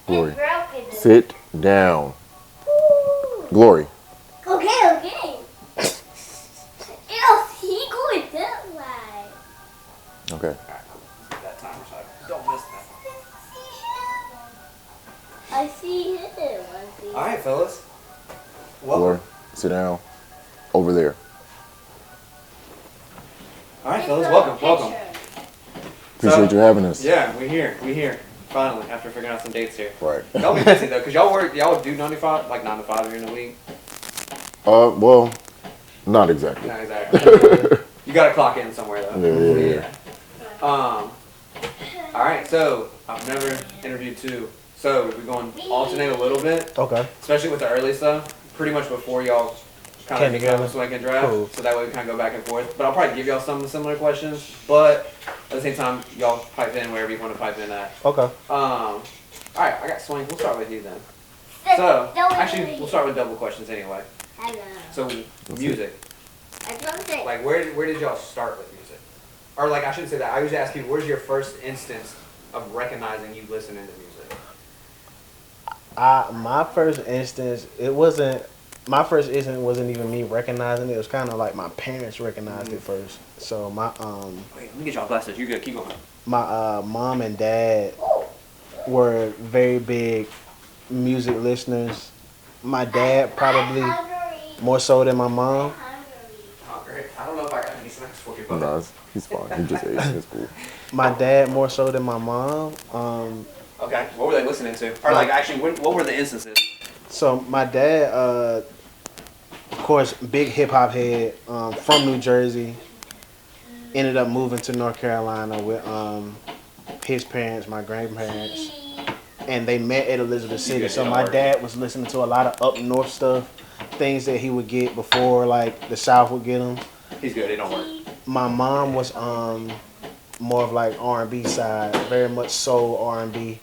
Glory. Sit down. Glory. Okay. He going that way. Okay. That time, so don't miss that. I see him. All right, fellas. Glory. Welcome. Sit down. Over there. All right, fellas. Welcome. Appreciate you having us. Yeah, we're here. Finally, after figuring out some dates here. Right. Y'all be busy though, cause y'all do 9 to 5, like 9 to 5 during the week. Well, not exactly. Not exactly. You gotta clock in somewhere though. Yeah. All right, so I've never interviewed two. So we're going to alternate a little bit. Okay. Especially with the early stuff. Pretty much before y'all kind Came of become together. Swank and Draft. Cool. So that way we kind of go back and forth. But I'll probably give y'all some similar questions. But at the same time, y'all pipe in wherever you want to pipe in at. Okay. All right, I got Swank. We'll start with you then. So, actually, we'll start with double questions anyway. I know. So, music. I don't say. Like, where did y'all start with music? Or, like, I shouldn't say that. I usually ask you, where's your first instance of recognizing you listening to music? My first instance wasn't even me recognizing it. It was kind of like my parents recognized it first. So my Wait, let me get y'all glasses. You good? Keep going. my mom and dad were very big music listeners. My dad probably more so than my mom. Oh, great. I don't know if I got any snacks for you, but... No, he's fine. He just ate. It's cool. My dad more so than my mom. Okay, what were they listening to? Or, like, actually, what were the instances? So my dad, of course, big hip hop head, from New Jersey. Ended up moving to North Carolina with his parents, my grandparents, and they met at Elizabeth City. So my dad was listening to a lot of up north stuff, things that he would get before like the South would get him. He's good. It don't work. My mom was more of like R&B side, very much soul R&B.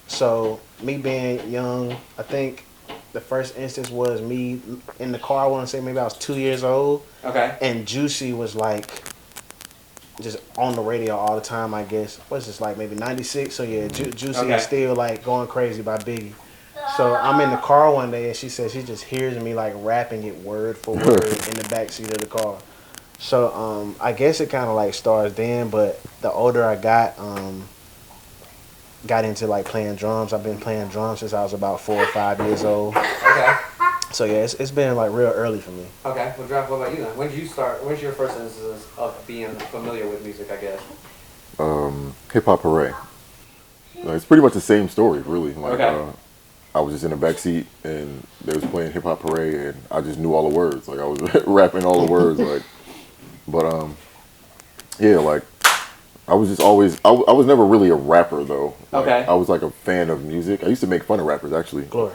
So me being young, I think the first instance was me in the car. I want to say maybe I was 2 years old. Okay. And Juicy was like just on the radio all the time, I guess. What's this, like maybe 96? So yeah, Juicy was still like going crazy by Biggie. So I'm in the car one day and she says she just hears me like rapping it word for word in the backseat of the car. So I guess it kind of like starts then, but the older I got into like playing drums. I've been playing drums since I was about 4 or 5 years old. Okay. So yeah, it's been like real early for me. Okay. Well, Draft, what about you then? When did you start? When's your first instance of being familiar with music, I guess? Hip Hop Hooray. Like, it's pretty much the same story, really. Like, Okay. I was just in the backseat and they was playing Hip Hop Hooray and I just knew all the words. Like I was rapping all the words. Like, but yeah, like I was just always. I was never really a rapper though. Like, Okay. I was like a fan of music. I used to make fun of rappers actually. Glory.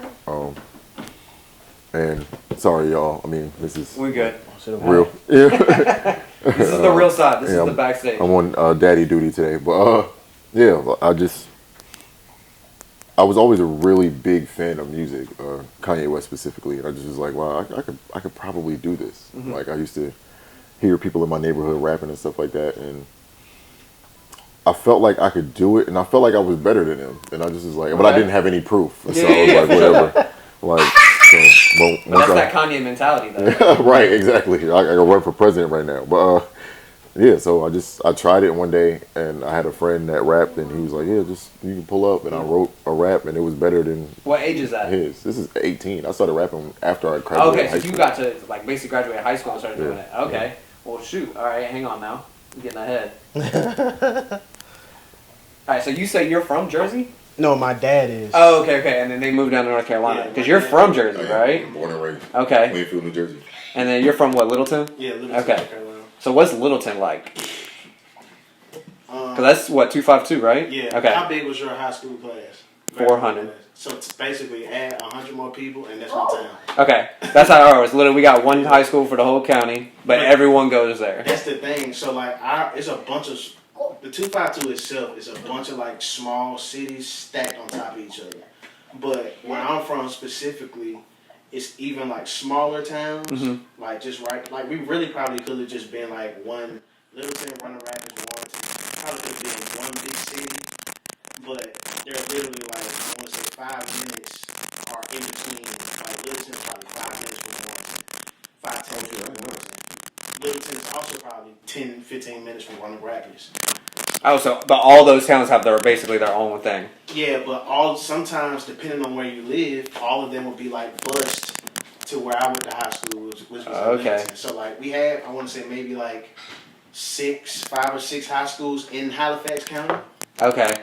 And sorry y'all. I mean, this is We good. real. Yeah. This is the real side. This Yeah, is the backstage. I'm on daddy duty today, but yeah, I was always a really big fan of music, Kanye West specifically, and I just was like, wow, I could probably do this. Mm-hmm. Like I used to hear people in my neighborhood rapping and stuff like that, and I felt like I could do it, and I felt like I was better than him, and I just was like, but I didn't have any proof, and so I was like, whatever, like. So, But that's that Kanye mentality, though. right, exactly. I can run for president right now, but yeah. So I tried it one day, and I had a friend that rapped, and he was like, "Yeah, just you can pull up." And I wrote a rap, and it was better than What age is that? his. This is 18. I started rapping after I graduated Okay, high so school. you got to like basically graduate high school and started doing Yeah. it. Okay. Well, shoot. All right, hang on now. I'm getting ahead. All right, so you say you're from Jersey? No, my dad is. Oh, okay. And then they moved down to North Carolina because you're from Jersey, right? Born and raised. Okay. Plainfield, New Jersey. And then you're from what, Littleton? Yeah, Littleton, Okay. North Carolina. So what's Littleton like? Because that's what 252, right? Yeah. Okay. How big was your high school class? 400. So it's basically add 100 more people, and that's my town. Okay. That's how ours. Literally, we got one high school for the whole county, but everyone goes there. That's the thing. So like, it's a bunch of the 252 itself is a bunch of like small cities stacked on top of each other. But where I'm from specifically, it's even like smaller towns. Mm-hmm. Like just right, like we really probably could have just been like one Littleton, Running Rapids, Warrenton. Probably could have been one big city. But there are literally like I want to say 5 in between. Like Littleton is probably 5 minutes from Warrenton. 5, 10 minutes from Warrenton. Littleton is also probably 10, 15 minutes from Roanoke Rapids. Oh, so but all those towns have basically their own thing. Yeah, but sometimes depending on where you live, all of them will be like bused to where I went to high school, which was in Littleton. So like we had, I want to say maybe like 5 or 6 high schools in Halifax County. Okay.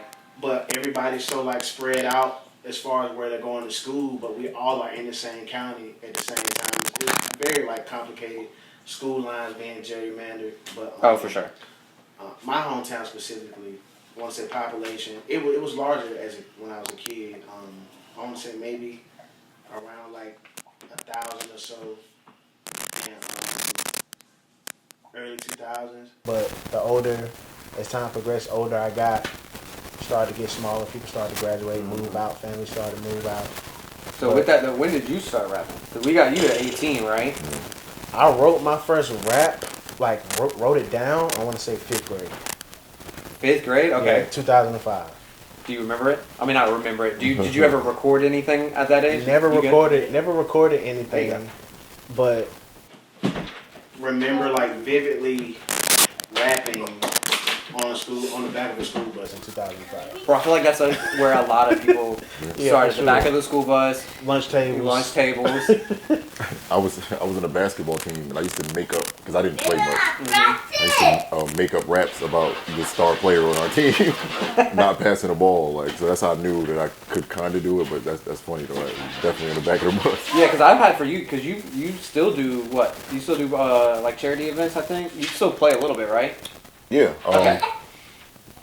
But everybody's so like spread out as far as where they're going to school, but we all are in the same county at the same time. It's very like complicated. School lines being gerrymandered, but Oh, for sure. my hometown specifically, I want to say population, it was larger when I was a kid. I want to say maybe around like 1,000 or so in early 2000s. But the older, as time progressed, older I got, started to get smaller. People started to graduate, move out. Families started to move out. So with that, though, when did you start rapping? So we got you at 18, right? I wrote my first rap, like wrote it down. I want to say 5th grade. 5th grade? Okay. Yeah, 2005. Do you remember it? I mean, I don't remember it. Did you ever record anything at that age? Never You good? recorded There you anything, but Remember like vividly rapping on the back of a school bus in 2005. Bro, I feel like that's where a lot of people Yeah, started. for The back sure. of the school bus, Lunch tables. lunch tables. I was in a basketball team, and I used to make up because I didn't play much. That's I used to make up raps about the star player on our team not passing the ball. Like, so that's how I knew that I could kind of do it. But that's funny though. Like, definitely in the back of the bus. Yeah, because I've had for you, because you still do what? You still do like charity events, I think? You still play a little bit, right? Yeah. Okay.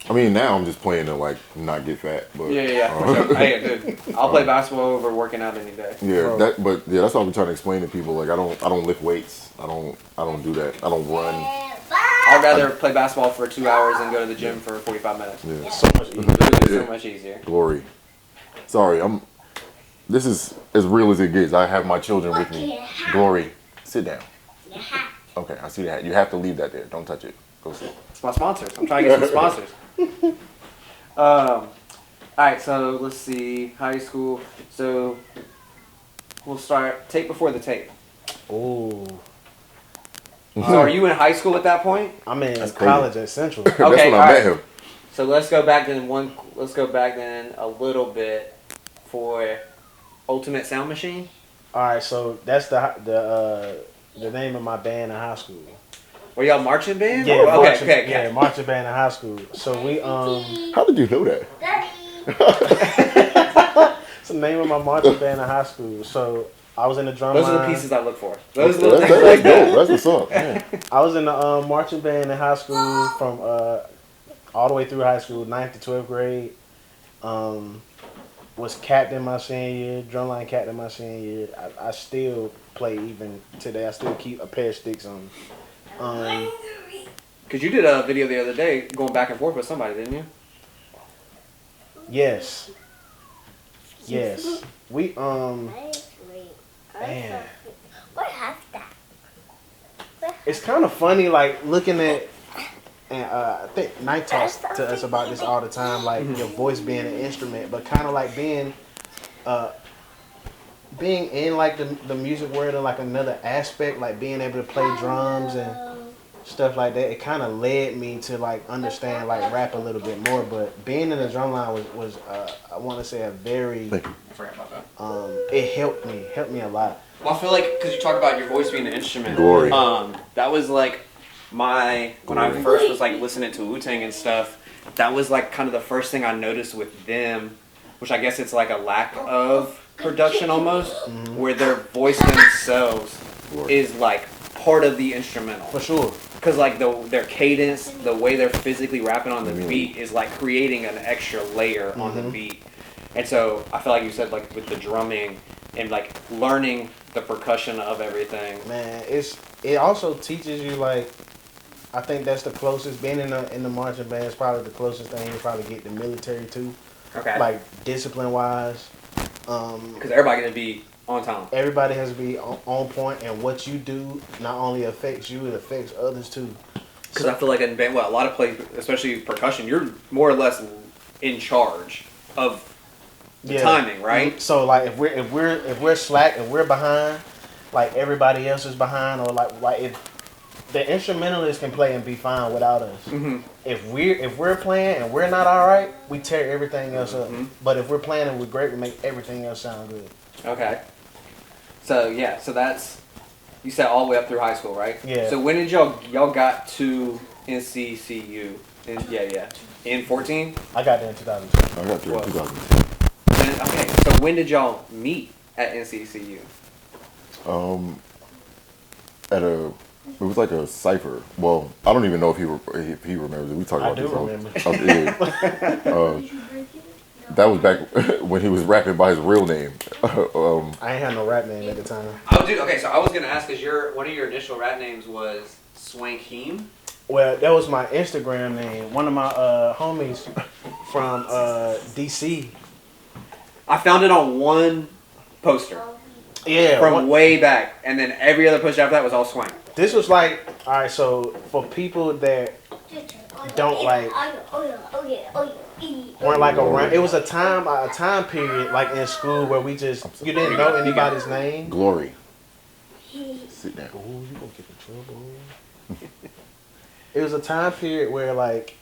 I mean, now I'm just playing to like not get fat. But Yeah. For sure. Hey, dude, I'll play basketball over working out any day. yeah, that's what I've been trying to explain to people. Like, I don't lift weights. I don't do that. I don't run. I'd rather play basketball for 2 hours than go to the gym for 45 minutes. Yeah. So much easier. It's so much easier. Glory. Sorry, this is as real as it gets. I have my children with me. Glory, sit down. Okay, I see that. You have to leave that there. Don't touch it. Go sit. It's my sponsors. I'm trying to get some sponsors. All right, so let's see. High school. So we'll start tape before the tape. Ooh, So are you in high school at that point? I'm in That's college at Central. That's Okay, when I met him. So let's go back then a little bit for Ultimate Sound Machine. All right, so that's the name of my band in high school. Were y'all marching band? Yeah, Oh, marching, okay. yeah, marching band in high school. So we How did you know that? it's the name of my marching band in high school. So I was in the drum Those line. are the pieces I look for. Those little That's things like that. dope. That's what's up. Yeah. I was in the marching band in high school from all the way through high school, 9th to 12th grade. Was captain my senior year, drumline captain my senior year. I still play even today. I still keep a pair of sticks on. Because you did a video the other day going back and forth with somebody, didn't you? Yes. Yes. We man. What has that? It's kind of funny, like looking at, and I think Knight talks to us about this all the time, like your voice being an instrument, but kind of like being in like the music world in like another aspect, like being able to play drums and stuff like that. It kind of led me to like understand like rap a little bit more. But being in the drum line was I want to say a very Thank you. I forgot about that. it helped me a lot. Well, I feel like because you talk about your voice being an instrument. Glory. That was like when I first was like listening to Wu-Tang and stuff. That was like kind of the first thing I noticed with them, which I guess it's like a lack of production almost, where their voice themselves Glory. is like part of the instrumental. For sure. Because like their cadence, the way they're physically rapping on the beat is like creating an extra layer on the beat. And so I feel like you said like with the drumming and like learning the percussion of everything. Man, it also teaches you like, I think that's the closest, being in the marching band is probably the closest thing you probably get the military to, Okay. like discipline wise. Because everybody gonna be on time. Everybody has to be on point, and what you do not only affects you, it affects others too. Because I feel like in band, a lot of plays, especially percussion, you're more or less in charge of the timing, right? So like if we're slack, if we're behind, like everybody else is behind, or like if the instrumentalist can play and be fine without us. Mm-hmm. If we're playing and we're not all right, we tear everything else up. Mm-hmm. But if we're playing and we're great, we make everything else sound good. Okay. So yeah, so that's you said all the way up through high school, right? Yeah. So when did y'all got to NCCU? In 14? I got there in 2002. I got there in What? 2010. Okay, so when did y'all meet at NCCU? It was like a cipher. Well, I don't even know if he remembers it. We talked I about do this. remember. That was back when he was rapping by his real name. I ain't had no rap name at the time. Oh, dude. Okay, so I was gonna ask, cause one of your initial rap names was Swank King. Well, that was my Instagram name. One of my homies from DC. I found it on one poster Yeah. from way back, and then every other poster after that was all Swank. This was like, all right. So for people that don't like, weren't like around, it was a time period like in school where you didn't know anybody's name. Glory. Sit down. Ooh, you gonna get in trouble. It was a time period where like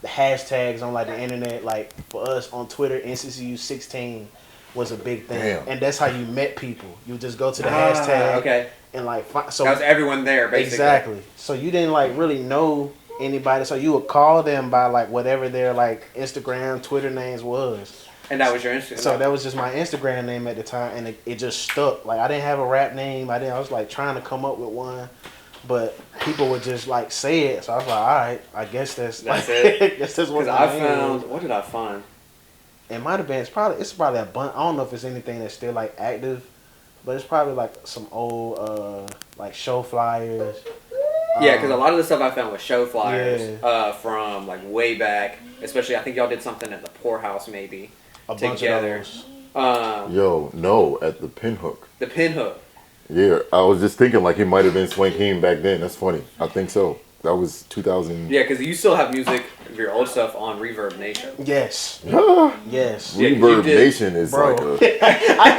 the hashtags on like the internet, like for us on Twitter, NCCU 16 was a big thing. Damn. And that's how you met people. You just go to the hashtag Okay. and like so That was everyone there, basically. exactly. So you didn't like really know anybody, so you would call them by like whatever their like Instagram, Twitter names was. And that was your Instagram. So that was just my Instagram name at the time, and it just stuck. Like I didn't have a rap name. I was like trying to come up with one, but people would just like say it. So I was like, all right, I guess that's it. I guess that's what Because my I name found, was. what did I find? It might have been. It's probably a bunch. I don't know if it's anything that's still like active, but it's probably like some old like show flyers. Yeah, because a lot of the stuff I found was show flyers Yeah. from like way back. Especially, I think y'all did something at the Poorhouse maybe A bunch together. of those. Yo, no, at the Pinhook. The Pinhook. Yeah, I was just thinking like he might have been Swank King back then. That's funny. I think so. That was 2000. Yeah, because you still have music of your old stuff on Reverb Nation. Yes. Yes. Yeah, you Reverb did. Nation is Bro. like a.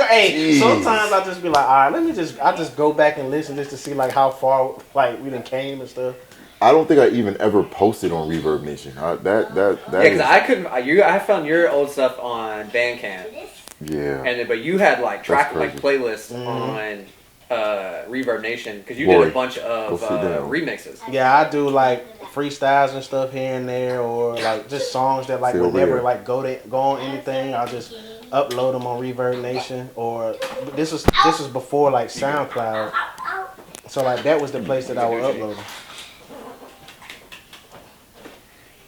Hey, Jeez. sometimes I just be like, all right, I just go back and listen just to see like how far like we done came and stuff. I don't think I even ever posted on Reverb Nation. That Yeah, because I couldn't. I found your old stuff on Bandcamp, Yeah. and but you had like track like crazy. playlists on Reverb Nation because you Boy, did a bunch of go sit down. remixes. Yeah, I do like freestyles and stuff here and there, or like just songs that like See would over never here. like go on anything. I'll just upload them on Reverb Nation, or this is before like SoundCloud. So like that was the place that I would upload them.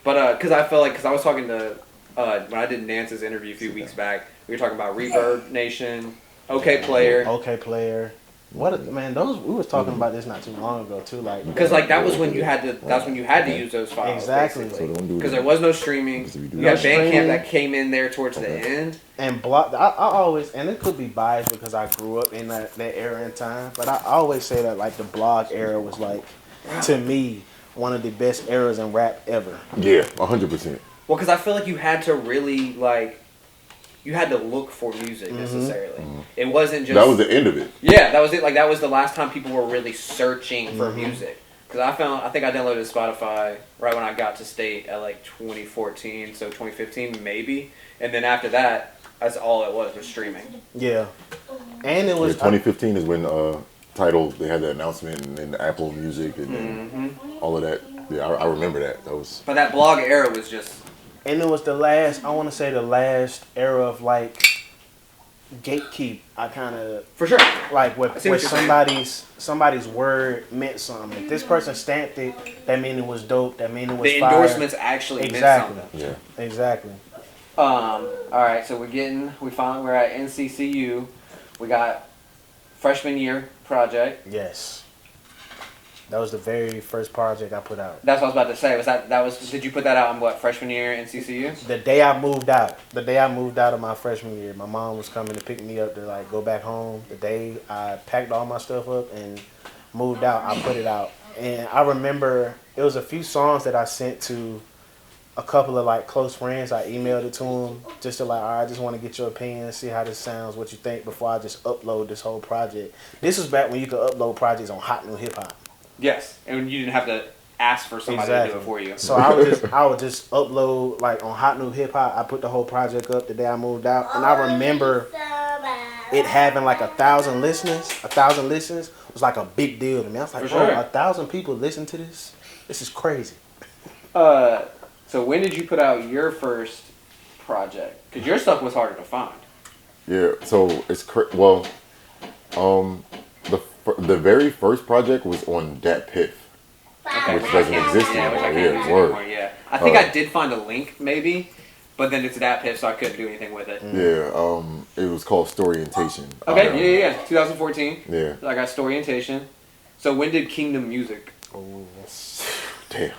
But because I felt like because I was talking to when I did Nance's interview a few weeks back, we were talking about Reverb Nation, OK Player. Okay, player. What man? Those we was talking about this not too long ago too. Like Because like that was when you had to. That's when you had to use those files. Exactly. So don't do Because that. there was no streaming. Because if you do You had that- No Bandcamp streaming. that came in there towards the end. and block. I always, and it could be biased because I grew up in that era and time, but I always say that like the blog era was like, to me, one of the best eras in rap ever. Yeah, 100%. Well, because I feel like you had to really like. You had to look for music necessarily. It wasn't just. That was the end of it. Yeah, that was it. Like that was the last time people were really searching for music. Because I think I downloaded Spotify right when I got to state at like 2014, so 2015 maybe. And then after that, that's all it was streaming. Yeah, and it Yeah, was 2015 is when Tidal, they had the announcement, and then Apple Music, and then all of that. Yeah, I remember that. That was. But that blog era was just. and it was the last. I want to say the last era of like gatekeep. I kind of For sure. like I see where what you're somebody's word meant something. If this person stamped it, that mean it was dope. That mean it was The fire. endorsements actually Exactly. meant something. Yeah. Exactly. All right, so we're at NCCU. We got freshman year project. Yes. That was the very first project I put out. That's what I was about to say. Did you put that out in what, freshman year NCCU? The day I moved out. The day I moved out of my freshman year, my mom was coming to pick me up to like go back home. The day I packed all my stuff up and moved out, I put it out. And I remember it was a few songs that I sent to a couple of like close friends, I emailed it to them just to like, all right, I just want to get your opinion, see how this sounds, what you think before I just upload this whole project. This was back when you could upload projects on Hot New Hip Hop. Yes, and you didn't have to ask for somebody to do it for you. So I would just upload like on Hot New Hip Hop. I put the whole project up the day I moved out, and I remember it having like 1,000 listeners. 1,000 listens was like a big deal to me. I was like, For sure. 1,000 people listen to this. This is crazy. So when did you put out your first project? Because your stuff was harder to find. Yeah, so it's well, the very first project was on Dat Piff, Okay, which doesn't exist yeah, which I anymore. can't use Yeah, word. anymore. Yeah, I think I did find a link maybe, but then it's that piff, so I couldn't do anything with it. Yeah, it was called Storyintation. Okay, yeah, 2014. Yeah. I got Storyintation. So when did Kingdom Music? Oh, damn.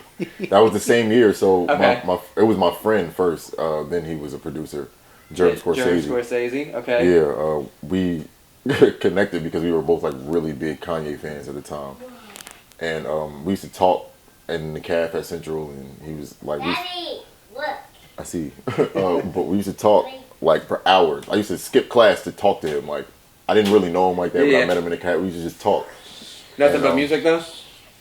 That was the same year. So Okay. it was my friend first. Then he was a producer, Jerm Jerm Scorsese. Scorsese. Okay. Yeah, we connected because we were both like really big Kanye fans at the time, and we used to talk in the caf at Central, and he was like, Daddy, look. I see, but we used to talk like for hours. I used to skip class to talk to him. Like I didn't really know him like that, Yeah. but I met him in the caf. We used to just talk. Nothing And, but music though.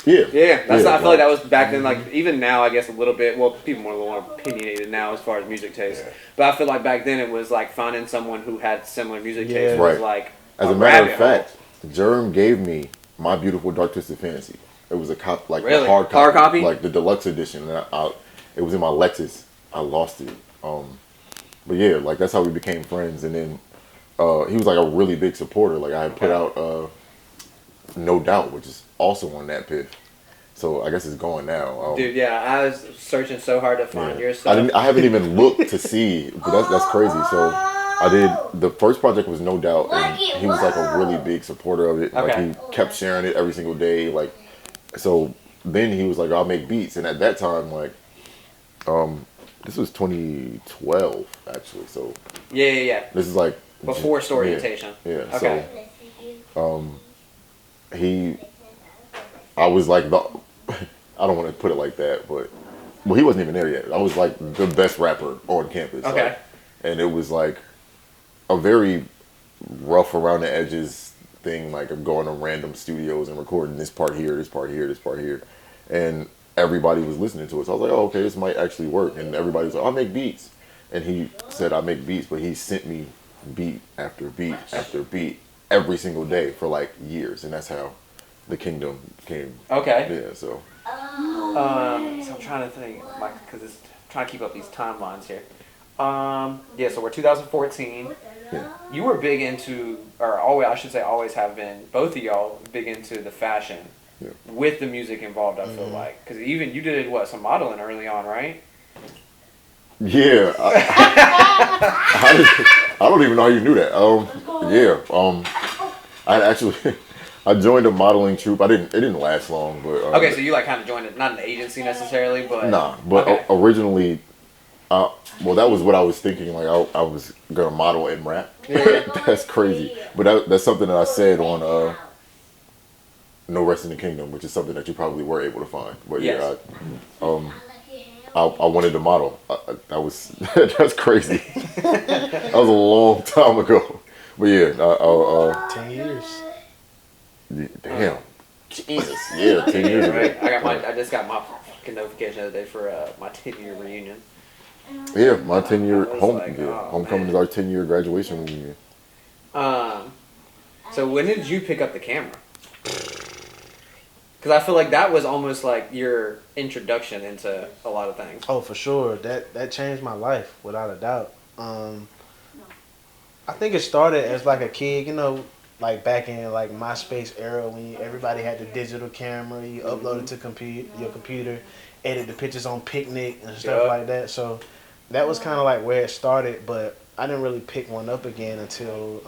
Yeah, Yeah, that's yeah, I feel like that was back then. Like even now, I guess a little bit. Well, people more opinionated now as far as music taste. Yeah. But I feel like back then it was like finding someone who had similar music taste Yeah. was Right. like. As a matter of rabbit hole. fact, Jerm gave me My Beautiful Dark Twisted Fantasy. It was a like Really? the hard Hard copy? like the deluxe edition. And it was in my Lexus. I lost it. But yeah, like that's how we became friends. And then he was like a really big supporter. Like I had put out No Doubt, which is also on that piff. So I guess it's going now. Dude, yeah, I was searching so hard to find your I stuff. haven't even looked to see, but that's crazy. So I did. The first project was No Doubt, and he was like a really big supporter of it. Like Okay. he kept sharing it every single day. Like so, then he was like, "I'll make beats," and at that time, like, this was 2012 actually. So Yeah. this is like Before Storyintation. Yeah. Okay. So I was like I don't want to put it like that, but well, he wasn't even there yet. I was like the best rapper on campus. Okay. Like, and it was like a very rough around the edges thing. Like I'm going to random studios and recording this part here, this part here, this part here, and everybody was listening to it. So I was like, oh, okay, this might actually work. And everybody was like, I'll make beats. And he said, I make beats, but he sent me beat after beat after beat every single day for like years, and that's how the Kingdom came. Okay. Yeah. So. So I'm trying to think, because it's trying to keep up these timelines here. Yeah, so we're 2014. Yeah. You were big into, or always, I should say, always have been. Both of y'all big into the fashion, Yeah. with the music involved. I feel like, because even you did some modeling early on, right? Yeah. I don't even know how you knew that. I actually I joined a modeling troupe. It didn't last long, but Okay, so you like kind of joined it, not an agency necessarily, but nah. But okay. originally, well, that was what I was thinking. Like I was gonna model and rap. Yeah. That's crazy. But that's something that I said on No Rest in the Kingdom, which is something that you probably were able to find. But Yes. yeah, I wanted to model. That was that's crazy. That was a long time ago. But yeah, 10 years. damn, Jesus, yeah, 10 years ago. Right. I just got my fucking notification the other day for my 10-year reunion. Yeah, my 10-year I was like, oh, homecoming man. is our 10-year graduation reunion. So when did you pick up the camera? Because I feel like that was almost like your introduction into a lot of things. Oh, for sure. That changed my life without a doubt. I think it started as like a kid, like back in like MySpace era when everybody had the digital camera. You upload it to your computer, edit the pictures on Picnic and stuff like that. So that was kind of like where it started. But I didn't really pick one up again until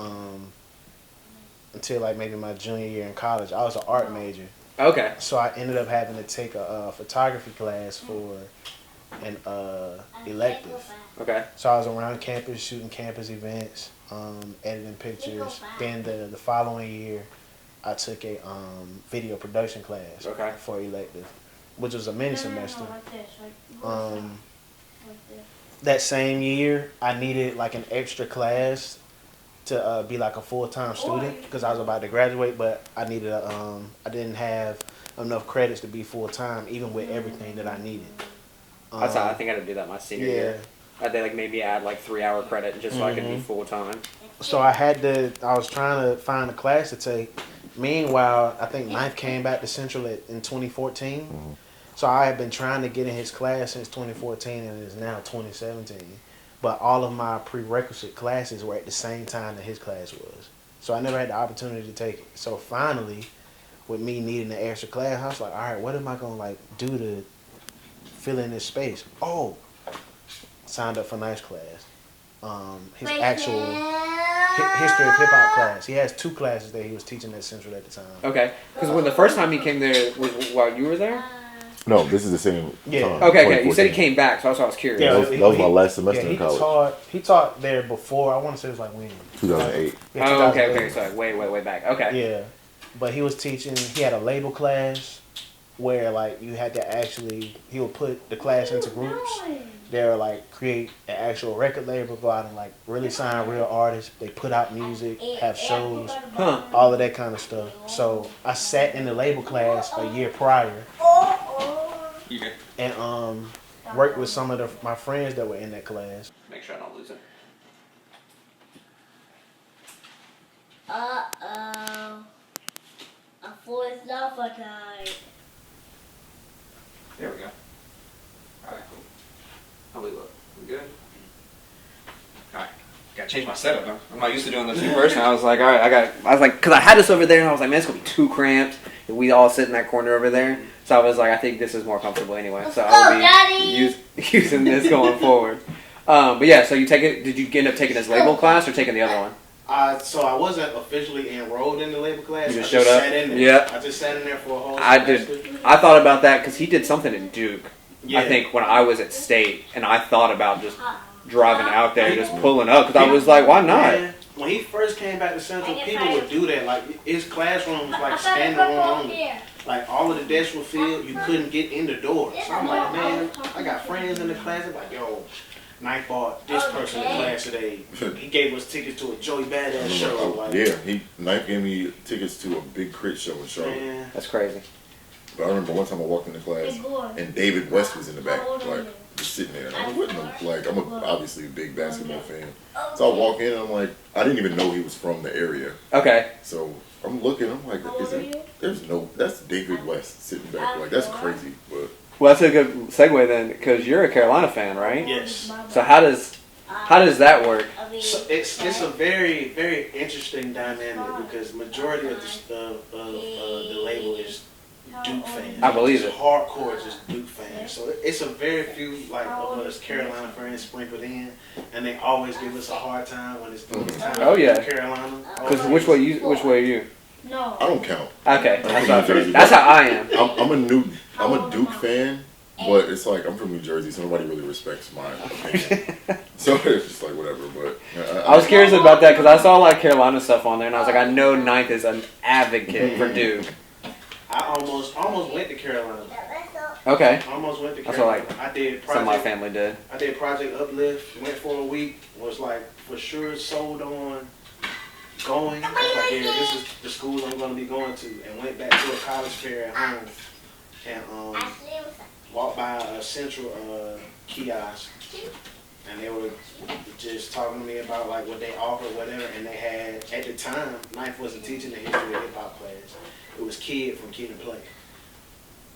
like maybe my junior year in college. I was an art major. Okay. So I ended up having to take a photography class for an elective. Okay. So I was around campus shooting campus events, editing pictures. Then the following year, I took a video production class Okay. for elective, which was a mini semester. that same year, I needed like an extra class to be like a full-time student because I was about to graduate, but I needed I didn't have enough credits to be full-time, even with everything that I needed. That's how I think I had to do that my senior year. I had to like maybe add like 3-hour credit just so I could be full time. So I was trying to find a class to take. Meanwhile, I think Ninth came back to Central in 2014. So I had been trying to get in his class since 2014 and it is now 2017. But all of my prerequisite classes were at the same time that his class was. So I never had the opportunity to take it. So finally, with me needing an extra class, I was like, all right, what am I going to like do to fill in this space? Oh, signed up for Ninth's class. His actual history of hip hop class. He has 2 classes that he was teaching at Central at the time. Okay, because when the first time he came there was while you were there. No, this is the same time. Okay. You said he came back, so that's why I was curious. Yeah, that was my last semester in college. He taught there before. I want to say it was like when 2008. Yeah, oh, 2008. okay. So way back. Okay. Yeah, but he was teaching. He had a label class where like you had to actually. He would put the class into groups. They were like create an actual record label, go out and like really sign real artists. They put out music, have shows, all of that kind of stuff. So I sat in the label class a year prior, and worked with some of my friends that were in that class. Make sure I don't lose it. Uh-oh. I forced off a time. There we go. Alright, cool. How we look? We good? Alright. Gotta change my setup, huh? I'm not used to doing this in person. I was like, alright, because I had this over there and I was like, man, it's gonna be too cramped. And we all sit in that corner over there. So I was like, I think this is more comfortable anyway. So I will be using this going forward. But yeah, so you take it, did you end up taking this label class or taking the other one? So I wasn't officially enrolled in the label class. You just I showed up? Sat in there. Yeah. I just sat in there for a whole I semester. did. I thought about that because he did something in Duke. Yeah. I think when I was at State, and I thought about just driving out there, just pulling up, because I was like, why not? Man, when he first came back to Central, people would do that. Like his classroom was like standing room only. Like all of the desks were filled. You couldn't get in the door. So I'm like, man, I got friends in the class. I'm like, yo, Knife bought this person in class today. He gave us tickets to a Joey Badass show. Like, Yeah, Knife gave me tickets to a Big Crit show in Charlotte. man. That's crazy. But I remember one time I walked into class and David West was in the back, like just sitting there. And I was like, obviously a big basketball fan. So I walk in and I'm like, I didn't even know he was from the area. Okay. So I'm looking, I'm like, that's David West sitting back. Like, that's crazy. But Well, that's a good segue then, because you're a Carolina fan, right? Yes. So how does that work? So it's a very, very interesting dynamic because majority of the label is Duke fans. I believe it. Hardcore just Duke fans. So it's a very few like of us Carolina fans sprinkled in, and they always give us a hard time when it's time Oh, yeah. for Carolina. Because which way are you? No. I don't count. Okay, I'm from New Jersey. that's how I am. I'm a Duke fan, but it's like I'm from New Jersey, so nobody really respects my opinion. So it's just like whatever. But I was curious about that because I saw a lot of Carolina stuff on there, and I was like, I know Ninth is an advocate for Duke. I almost went to Carolina. Okay. Almost went to That's Carolina. what I did Some of my project. family did. I did Project Uplift. Went for a week. Was like for sure sold on going. I was like, yeah, this is the school I'm going to be going to. And went back to a college fair at home and walked by a Central kiosk. And they were just talking to me about like what they offered, whatever. And they had at the time, Ninth wasn't teaching the history of hip hop class. It was Kid from Kid and Play.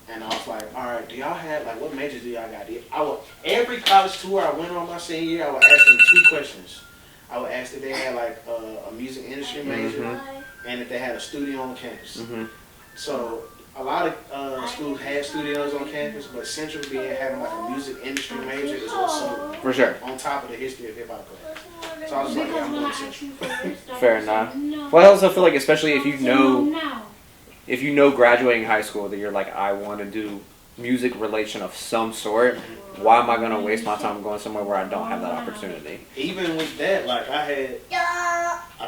And I was like, all right, do y'all have, like, what majors do y'all got? Every college tour I went on my senior year, I would ask them 2 questions. I would ask if they had, like, a music industry major and if they had a studio on campus. So a lot of schools had studios on campus, but Central having, like, a music industry major is what sold. For sure. On top of the history of hip-hop class. So I was like, yeah, I'm going to Central. Fair enough. Well, I also feel like, especially if you know graduating high school that you're like, I want to do music relation of some sort, why am I going to waste my time going somewhere where I don't have that opportunity? Even with that, like I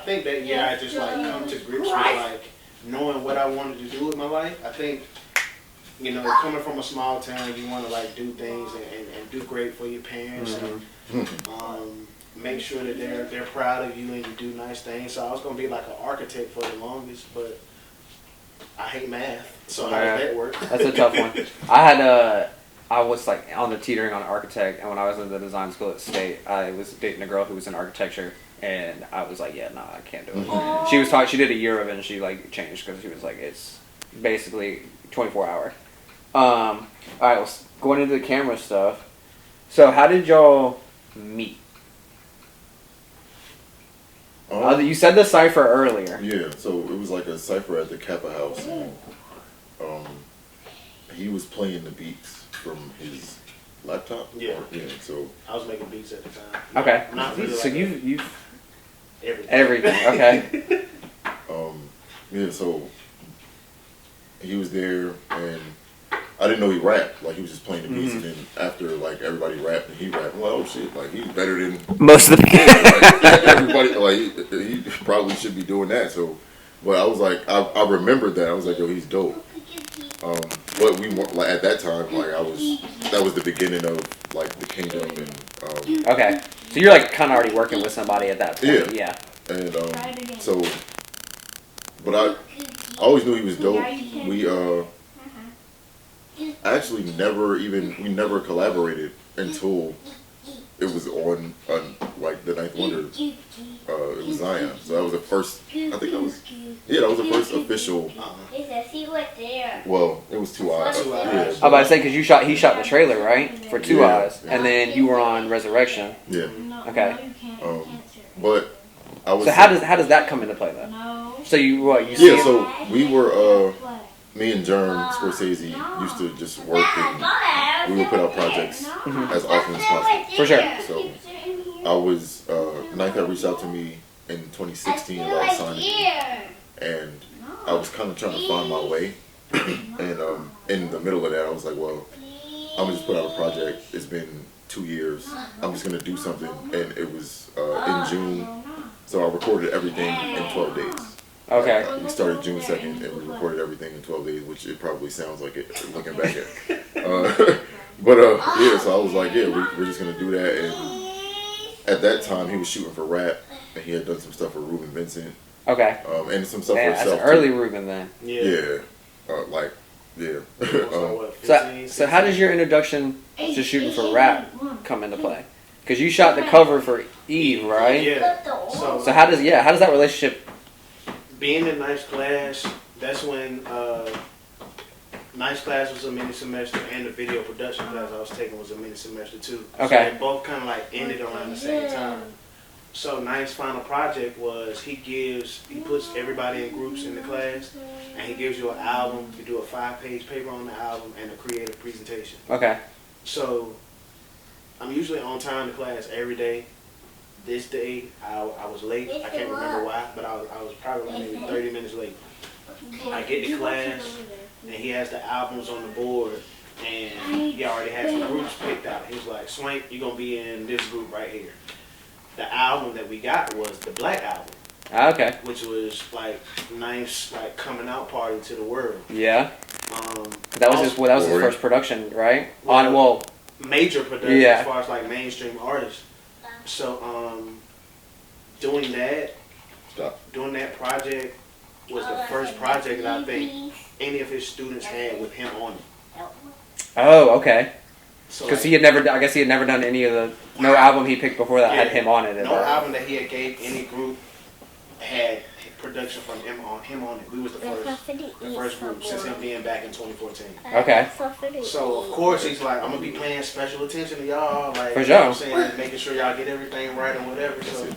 think that year I just like come to grips with like knowing what I wanted to do with my life. I think you know, coming from a small town, you want to like do things and do great for your parents and make sure that they're proud of you and you do nice things. So I was gonna be like an architect for the longest, but I hate math. So how does that work? That's a tough one. I was like on the teetering on architect, and when I was in the design school at State, I was dating a girl who was in architecture, and I was like, yeah, no, I can't do it. She was she did a year of it, and she like changed because she was like, it's basically 24-hour. All right, well, going into the camera stuff. So how did y'all meet? You said the cipher earlier. Yeah, so it was like a cipher at the Kappa House. And, he was playing the beats from his laptop. Yeah. So I was making beats at the time. Okay. Not really So like you've everything. Okay. yeah, so he was there, and I didn't know he rapped. Like, he was just playing the beats, and then after like everybody rapped and he rapped, I'm like, oh shit, like he's better than Most of the like, everybody. Like he probably should be doing that. So, but I was like, I remembered that. I was like, yo, he's dope. But we weren't like at that time. Like that was the beginning of like the Kingdom and. Okay. So you're like kind of already working with somebody at that point. Yeah. And so, but I always knew he was dope. We actually we never collaborated until it was on like the Ninth Wonder. It was Zion. So that was the first. I think that was. Yeah, that was the first official. It's a secret there. Well, it was Two Eyes. Two Eyes. Yeah, I was about to say because he shot the trailer right for Two Eyes, and then you were on Resurrection. Yeah. Okay. But I was. So how does that come into play though? No. So you see Yeah. it? So we were. Me and Jern Scorsese used to just work, and we would put out projects as often as possible. For sure. So I was Ninth had reached out to me in 2016 about signing me, and I was kind of trying to find my way. And in the middle of that, I was like, well, I'm gonna just put out a project. It's been 2 years. I'm just gonna do something, and it was in June. So I recorded everything in 12 days. Okay. We started June 2nd, and we recorded everything in 12 days, which it probably sounds like it looking back at. But yeah, so I was like, yeah, we're just gonna do that. And at that time, he was shooting for Rap, and he had done some stuff for Ruben Vincent. Okay. And some stuff Man, for that's himself. an early Ruben then. Yeah. So how does your introduction to shooting for Rap come into play? Because you shot the cover for Eve, right? Yeah. So how does that relationship? Being in Nice Class, that's when Nice Class was a mini semester, and the video production class I was taking was a mini semester too. Okay. So they both kind of like ended around the same time. So Nice's final project was he puts everybody in groups in the class, and he gives you an album. You do a 5-page paper on the album and a creative presentation. Okay. So I'm usually on time to class every day. This day, I was late. I can't remember why, but I was probably like maybe 30 minutes late. I get to class, and he has the albums on the board, and he already had some groups picked out. He was like, Swank, you're going to be in this group right here. The album that we got was the Black Album. Okay. Which was like nice, like coming out party to the world. Yeah. That was his first production, right? Major production yeah. As far as like mainstream artists. So doing that project was the first project that I think any of his students had with him on it. Oh, okay. Because he had never done any of no album he picked before that had him on it. No album that he had gave any group had production from him on it. We was the first group since him being back in 2014. Okay. So of course he's like, I'm gonna be paying special attention to y'all, like for you know sure. what I'm saying, making sure y'all get everything right or whatever. So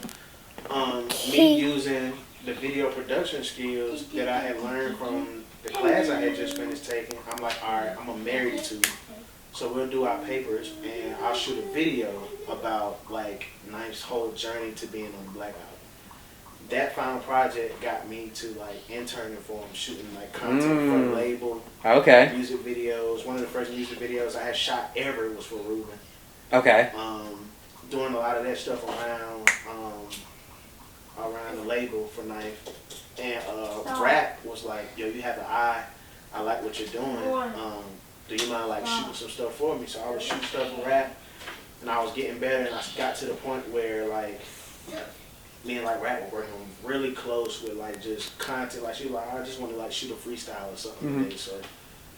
me using the video production skills that I had learned from the class I had just finished taking, I'm like, all right, I'm gonna marry the two. So we'll do our papers, and I'll shoot a video about like Knife's whole journey to being on the Black Album. That final project got me to like interning for him, shooting like content for the label. Okay. Music videos. One of the first music videos I had shot ever was for Ruben. Okay. Doing a lot of that stuff around the label for Knife. And Rap was like, yo, you have an eye I like what you're doing. Do you mind like shooting some stuff for me? So I would shoot stuff and rap, and I was getting better, and I got to the point where like me and like rap were working really close with like just content. Like she was like, I just want to like shoot a freestyle or something today. So,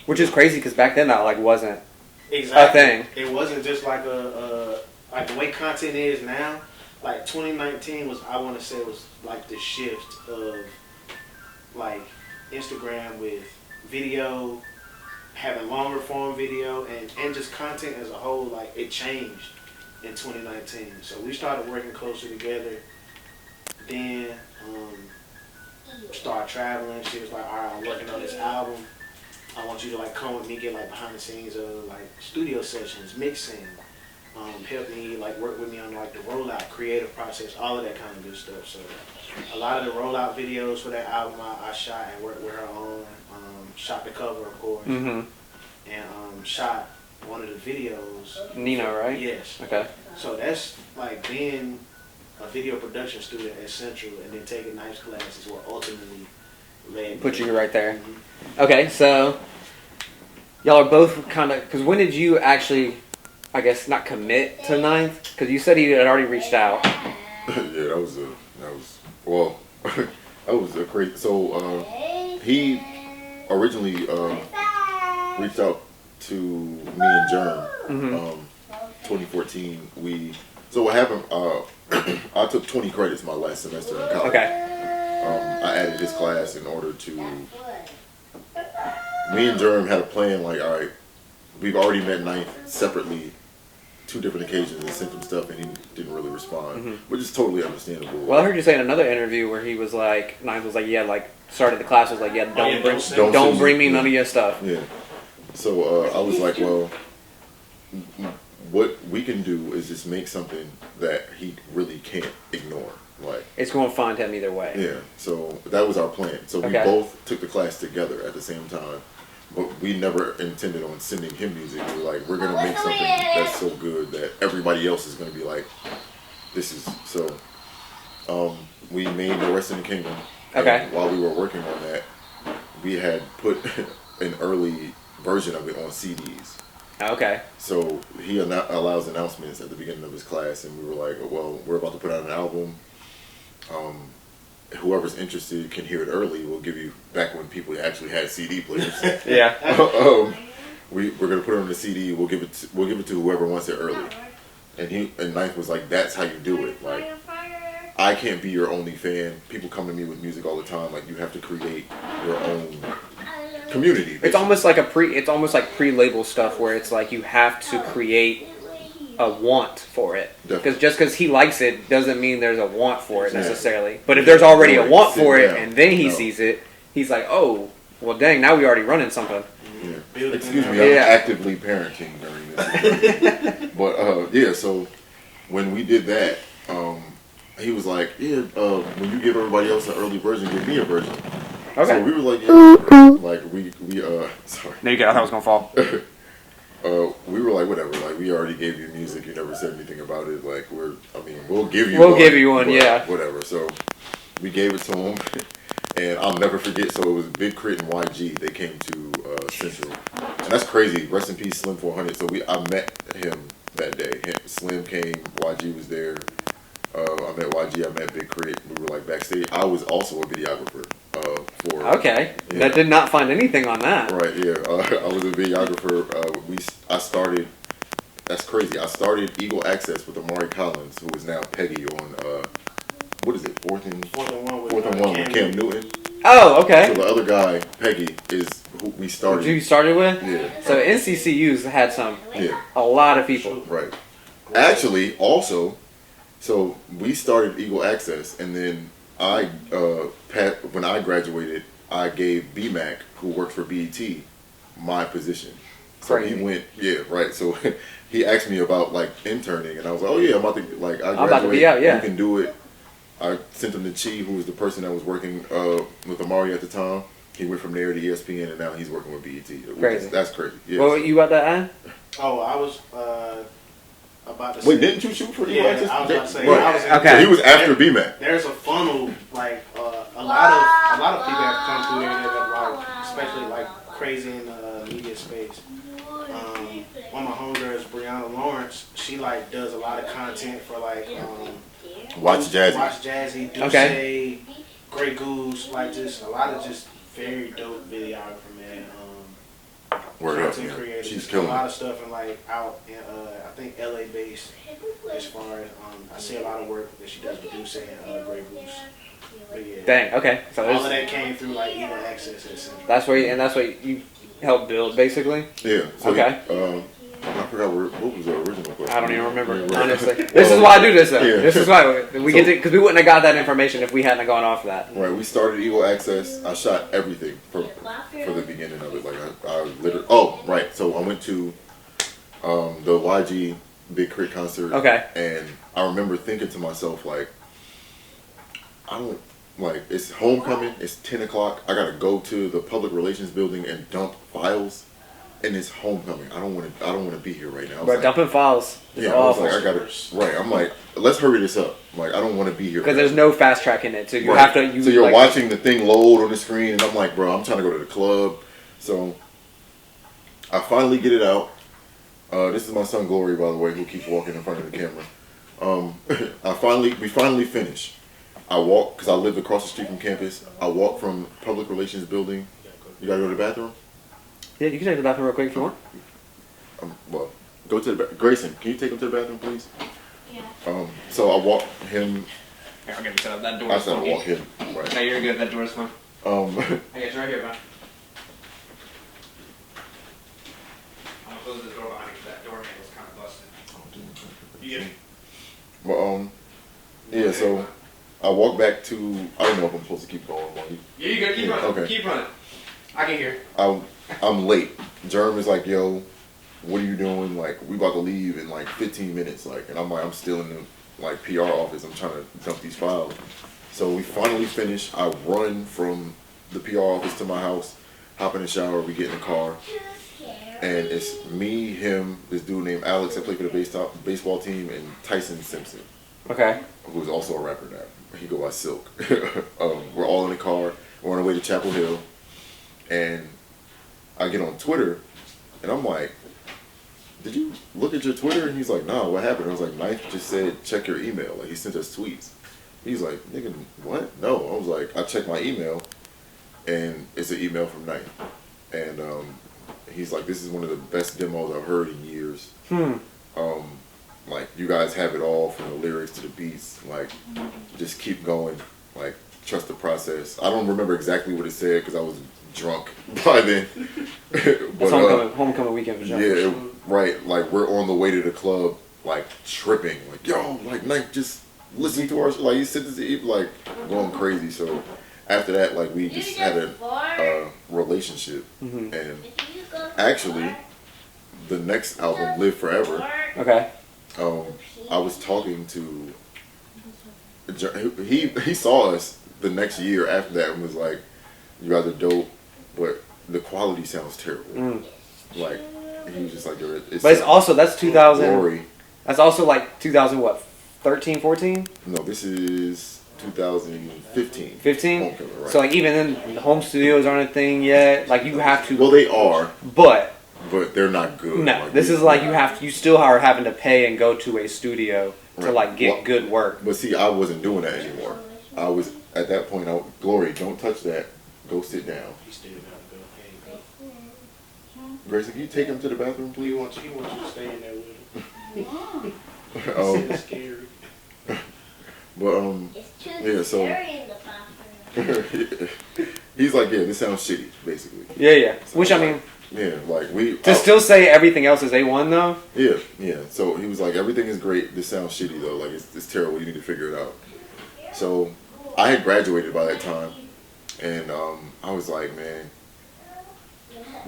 which is crazy because back then that like wasn't exactly a thing. It wasn't just like like the way content is now. Like 2019 was, I want to say, was like the shift of like Instagram with video, having longer form video, and just content as a whole. Like it changed in 2019. So we started working closer together. Then started traveling. She was like, all right, I'm working on this album. I want you to like come with me, get like behind the scenes of like studio sessions, mixing, help me like work with me on like the rollout, creative process, all of that kind of good stuff. So a lot of the rollout videos for that album I shot and worked with her on. Shot the cover, of course, and shot one of the videos. Nina, right? Yes. Okay. So that's like being a video production student at Central and then taking nice classes what ultimately led Put me. you right there. Okay, so y'all are both kind of, because when did you actually, I guess, not commit to Ninth? Because you said he had already reached out. Yeah, that was a crazy. So he originally reached out to me and Germ. 2014. So what happened? I took 20 credits my last semester in college. Okay. I added this class in order to. Me and Germ had a plan. Like, all right, we've already met Ninth separately, 2 different occasions, and sent him stuff, and he didn't really respond, which is totally understandable. Well, I heard you say in another interview where he was like, Ninth was like, yeah, like started the class was like, yeah, don't bring me none of your stuff. Yeah. So I was like, well, what we can do is just make something that he really can't ignore. Like, it's going to find him either way. Yeah. So that was our plan. So we both took the class together at the same time, but we never intended on sending him music. We were like, we're gonna make something that's so good that everybody else is gonna be like, this is so. We made The Rest in the Kingdom. Okay. And while we were working on that, we had put an early version of it on CDs. Okay. So he allows announcements at the beginning of his class, and we were like, well, we're about to put out an album. Whoever's interested can hear it early. We'll give you, back when people actually had CD players. Yeah. We're gonna put it on the CD. We'll give it to whoever wants it early. And Ninth was like, that's how you do it. Like, I can't be your only fan. People come to me with music all the time. Like, you have to create your own community. Basically. It's almost like pre-label stuff where it's like you have to create a want for it. Because just because he likes it doesn't mean there's a want for it necessarily. But if there's already a want for it and then he sees it, he's like, oh, well, dang, now we already running something. Yeah. Excuse me, I'm actively parenting during this. But yeah, so when we did that, he was like, yeah, when you give everybody else an early version, give me a version. Okay. So we were like, yeah, like we sorry. No, you got. I thought it was gonna fall. We were like, whatever. Like, we already gave you music. You never said anything about it. Like, we'll give you. We'll give you one, yeah. Whatever. So we gave it to him, and I'll never forget. So it was Big Crit and YG. They came to Central, and that's crazy. Rest in peace, Slim 400. So I met him that day. Slim came. YG was there. I met YG. I met Big Crit. We were like backstage. I was also a videographer. Okay. Yeah. That did not find anything on that. Right, yeah. I was a videographer. I started, that's crazy. I started Eagle Access with Amari Collins, who is now Peggy on, what is it, Fourth and One with Cam Newton. Oh, okay. So the other guy, Peggy, is who we started. Who you started with? Yeah. So NCCU's had a lot of people. Right. Actually, also, so we started Eagle Access, and then when I graduated, I gave BMAC, who worked for BET, my position. So Crazy. he went, yeah, right. So he asked me about like interning, and I was like, oh yeah, I'm about to I'm about to be out, yeah. You can do it. I sent him to Chi, who was the person that was working with Amari at the time. He went from there to ESPN, and now he's working with BET. Crazy. That's crazy. Yes. Well, you about to add? Oh, I was about to Wait, say. didn't you shoot for the Yeah, Access? I was about to say. Right. I was Okay. So he was after BMAC. There's a funnel, like a lot of people have come through there that have like, especially like crazy in the media space. One of my homegirls, Brianna Lawrence, she like does a lot of content for like Watch Jazzy. Watch Jazzy, Duce, Okay. Grey Goose, like just a lot of just very dope videographer, man. Word up, Content man. creators. She's A killing lot it. of stuff and like out in I think LA based as far as I see a lot of work that she does with Duce and Grey Goose. But yeah, Dang. Okay. So all of there's, that came through like Eagle Access at Central. that's what you helped build basically. Yeah. So Okay. I forgot what was the original question. I don't even remember, Right. honestly. This is why I do this, though. Yeah. This is why we get to, because we wouldn't have got that information if we hadn't gone off that. Right, we started Eagle Access. I shot everything for the beginning of it. Like I literally. Oh, right. So I went to the YG Big Crit concert. Okay. And I remember thinking to myself like, I don't like. It's homecoming. It's 10 o'clock. I gotta go to the public relations building and dump files. And it's homecoming. I don't want to be here right now. I was But like, dumping files is yeah, I was awful. like, I gotta. Right. I'm like, let's hurry this up. I'm like, I don't want to be here. Because there's no fast track in it, so you Right. have to. So you're like, watching the thing load on the screen, and I'm like, bro, I'm trying to go to the club. So I finally get it out. This is my son Glory, by the way, who keeps walking in front of the camera. We finally finish. I walk because I lived across the street from campus. I walk from public relations building. You gotta go to the bathroom. Yeah, you can take the bathroom real quick if you want. Well, go to the Grayson. Can you take him to the bathroom, please? Yeah. So I walk him. Here, I'll get you set up. That door I is said I fine. walk him. Right. No, you're good. That door is fine. Um, I got you right here, man. I'm gonna close this door behind you because that door handle's kind of busted. You get me? but yeah. So I walk back to. I don't know if I'm supposed to keep going. While you, Yeah, you good. Keep Yeah, running. okay. Keep running. I can hear. I'm late. Jerm is like, yo, what are you doing? Like, we about to leave in like 15 minutes. Like, and I'm like, I'm still in the like PR office. I'm trying to dump these files. So we finally finish. I run from the PR office to my house, hop in the shower, we get in the car, and it's me, him, this dude named Alex that played for the baseball team, and Tyson Simpson, Okay. who's also a rapper now. He go by Silk. We're all in the car. We're on our way to Chapel Hill. And I get on Twitter, and I'm like, did you look at your Twitter? And he's like, nah, what happened? I was like, Ninth just said, check your email. Like, he sent us tweets. He's like, nigga, what? No. I was like, I checked my email, and it's an email from Ninth. And he's like, this is one of the best demos I've heard in years. Like, you guys have it all from the lyrics to the beats. Like, just keep going. Like, trust the process. I don't remember exactly what it said because I was drunk by then. But It's homecoming weekend for sure. yeah, right. Like, we're on the way to the club, like tripping. Like, yo, like Nike just listening to our like he said this like going crazy. So after that, like we just had a relationship, and actually the next album, Live Forever. Okay. I was talking to he saw us the next year after that and was like, you guys are dope, but the quality sounds terrible. Like, he was just like, But it's also, that's 2000. Glory. That's also like 2000 what? 13, 14? No, this is 2015. 15? Homecoming, right. So like even then, the home studios aren't a thing yet. Like you have to. Well, they are, But but they're not good. no, Like, this is like you still are having to pay and go to a studio to Right. like get Well, good work. But see, I wasn't doing that anymore. I was at that point. Glory, don't touch that. Go sit down. He still gotta go. Hey, Grayson, can you take him to the bathroom, he please? wants you to stay in there with him. Um, It's scary. but It's too Yeah, so- scary in the bathroom. he's like, yeah, this sounds shitty, basically. Yeah. So Which I like, mean, yeah, like we to still say everything else is A1 though. yeah. So he was like, everything is great. This sounds shitty though. Like it's terrible. You need to figure it out. So I had graduated by that time, and I was like, man,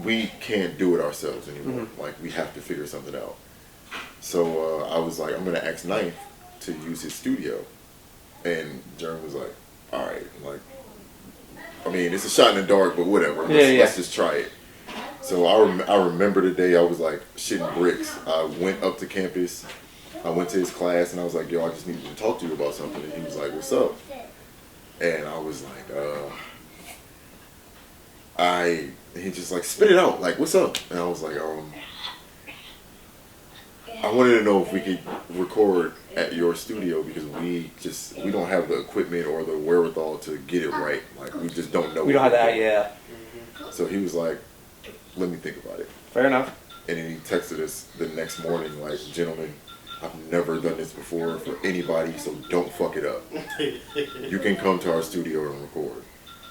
we can't do it ourselves anymore. Like we have to figure something out. So I was like, I'm gonna ask Ninth to use his studio, and Jerm was like, all right. Like, I mean, it's a shot in the dark, but whatever. Let's just try it. So I remember the day I was like shitting bricks. I went up to campus. I went to his class and I was like, yo, I just needed to talk to you about something. And he was like, what's up? And I was like, he just like spit it out, like what's up? And I was like, I wanted to know if we could record at your studio because we don't have the equipment or the wherewithal to get it right. Like we just don't know. We don't have that, yeah. So he was like, let me think about it. Fair enough. And then he texted us the next morning, like, gentlemen, I've never done this before for anybody, so don't fuck it up. You can come to our studio and record.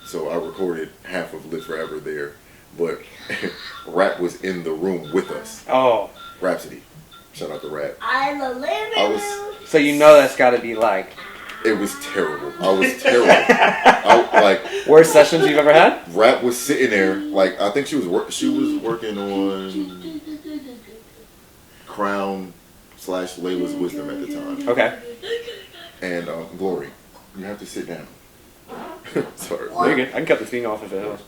So I recorded half of Live Forever there, but Rap was in the room with us. Oh. Rhapsody. Shout out to Rap. I'm a living. So you know that's got to be like. It was terrible. I was terrible. Worst sessions you've ever had? Rap was sitting there, like I think she was working on Crown / Layla's Wisdom at the time. Okay. And Glory, you have to sit down. Sorry. You're good. I can cut this thing off if it helps.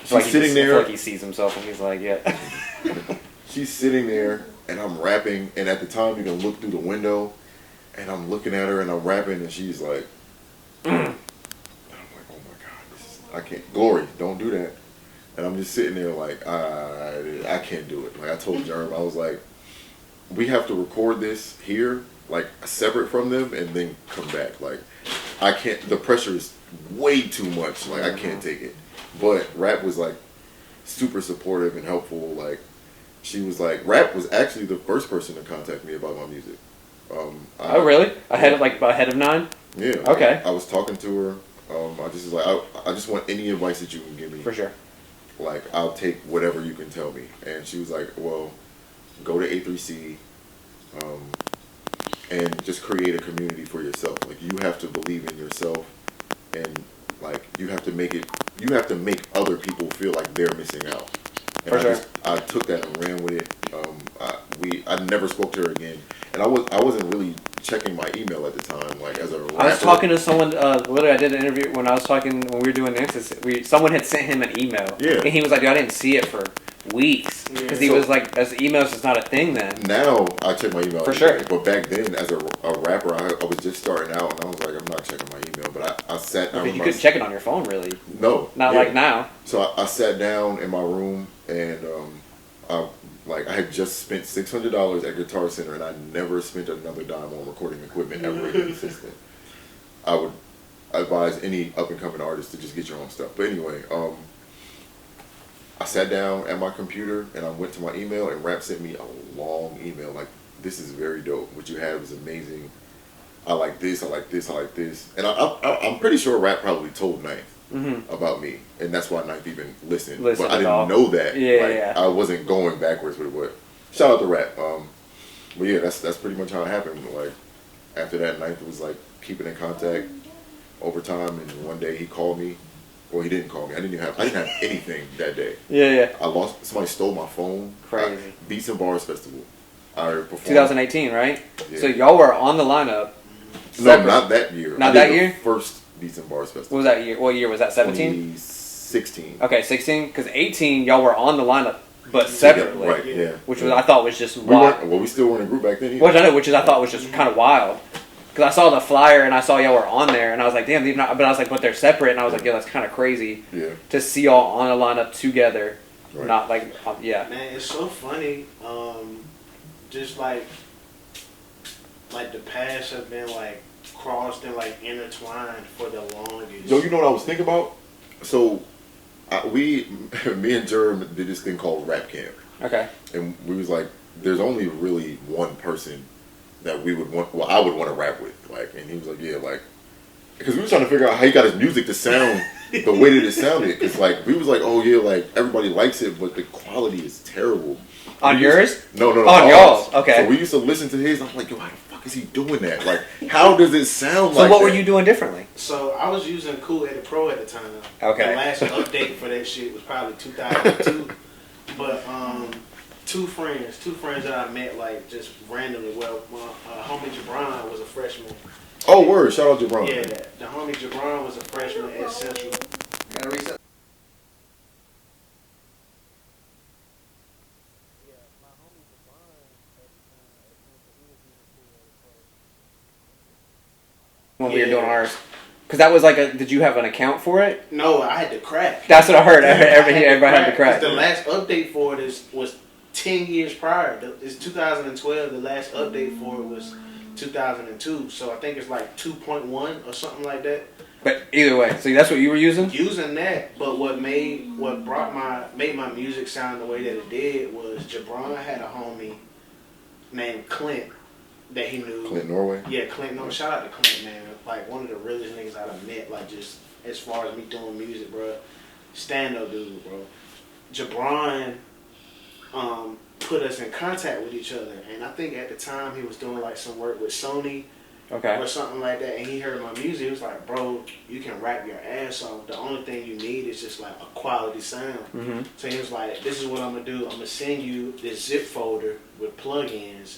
She's sitting there. I feel like he sees himself and he's like, yeah. She's sitting there and I'm rapping, and at the time you can look through the window. And I'm looking at her and I'm rapping and she's like, and I'm like, oh my God, I can't. Glory, don't do that. And I'm just sitting there like, I can't do it. Like I told Jerm, I was like, we have to record this here, like separate from them and then come back. Like I can't, the pressure is way too much. Like I can't take it. But Rap was like super supportive and helpful. Like she was like, Rap was actually the first person to contact me about my music. Oh really? Ahead of 9? Yeah. Okay. I was talking to her. I just was like, I just want any advice that you can give me. For sure. Like I'll take whatever you can tell me. And she was like, well, go to A3C, and just create a community for yourself. Like you have to believe in yourself, and like you have to make other people feel like they're missing out. And For sure. I took that and ran with it. I never spoke to her again, and I wasn't really checking my email at the time. Like as a rapper. I was talking to someone. Literally, I did an interview when we were doing this. Someone had sent him an email. Yeah. And he was like, "Dude, I didn't see it for weeks because he was like, as emails just not a thing then." Now I check my email For sure. But back then, as a rapper, I was just starting out, and I was like, I'm not checking my email. But I sat down. Okay, you couldn't check it on your phone, really. No. Not like now. So I sat down in my room, and I had just spent $600 at Guitar Center, and I never spent another dime on recording equipment ever in existence. I would advise any up and coming artist to just get your own stuff. But anyway, I sat down at my computer and I went to my email, and Rap sent me a long email like, this is very dope. What you have is amazing. I like this, I like this, I like this. And I'm pretty sure Rap probably told Ninth about me. And that's why Ninth even listened. But I didn't know that. Yeah. I wasn't going backwards with what. Shout out to Rap. But yeah, that's pretty much how it happened. Like after that, Ninth was like keeping in contact over time, and one day he called me. Well, he didn't call me. I didn't have anything that day. Yeah. Somebody stole my phone. Crazy. Beats and Bars Festival. I performed. 2018, right? Yeah. So y'all were on the lineup. No, not that year. Not that year? First Beats and Bars Festival. What was that year? What year was that? 17? 2016. Okay, 16. Because 18, y'all were on the lineup, but separately. Right. Yeah. Which was I thought was just we wild. we still weren't in a group back then. Either. Which I know, I thought was just kind of wild. Because I saw the flyer and I saw y'all were on there, and I was like, damn, but I was like, but they're separate, and I was like, yeah, that's kind of crazy. Yeah. To see y'all on a lineup together, Right. not like, yeah. Man, it's so funny. Just like the paths have been like crossed and like intertwined for the longest. Yo, you know what I was thinking about? So, me and Jerm did this thing called Rap Camp. Okay. And we was like, there's only really one person that we would want, well, I would want to rap with. Like, and he was like, yeah, like, because we were trying to figure out how he got his music to sound the way that it sounded. Because, like, we was like, oh, yeah, like, everybody likes it, but the quality is terrible. On yours? No. On y'all's, okay. So we used to listen to his, and I'm like, yo, how the fuck is he doing that? Like, how does it sound So like what that? were you doing differently? So I was using Cool Edit Pro at the time. Okay. The last update for that shit was probably 2002. But two friends that I met like just randomly. Well, my homie Jabron was a freshman. Oh, word. Shout out to Jabron. Yeah, the homie Jabron was a freshman at Central. Gotta reset. When we were doing ours. Because that was like a. Did you have an account for it? No, I had to crack. That's what I heard. Everybody had to crack. The last update for it was 10 years prior. It's 2012. The last update for it was 2002. So I think it's like 2.1 or something like that. But either way, so that's what you were using? Using that, but what made my music sound the way that it did was Jabron had a homie named Clint that he knew. Clint Norway? Yeah, Clint Norway. Shout out to Clint, man. Like one of the realest niggas I've met, like just as far as me doing music, bro. Stand up dude, bro. Jabron put us in contact with each other, and I think at the time he was doing like some work with Sony. Okay. Or something like that, and he heard my music. He was like, "Bro, you can rap your ass off. The only thing you need is just like a quality sound." Mm-hmm. So he was like, "This is what I'm gonna do. I'm gonna send you this zip folder with plugins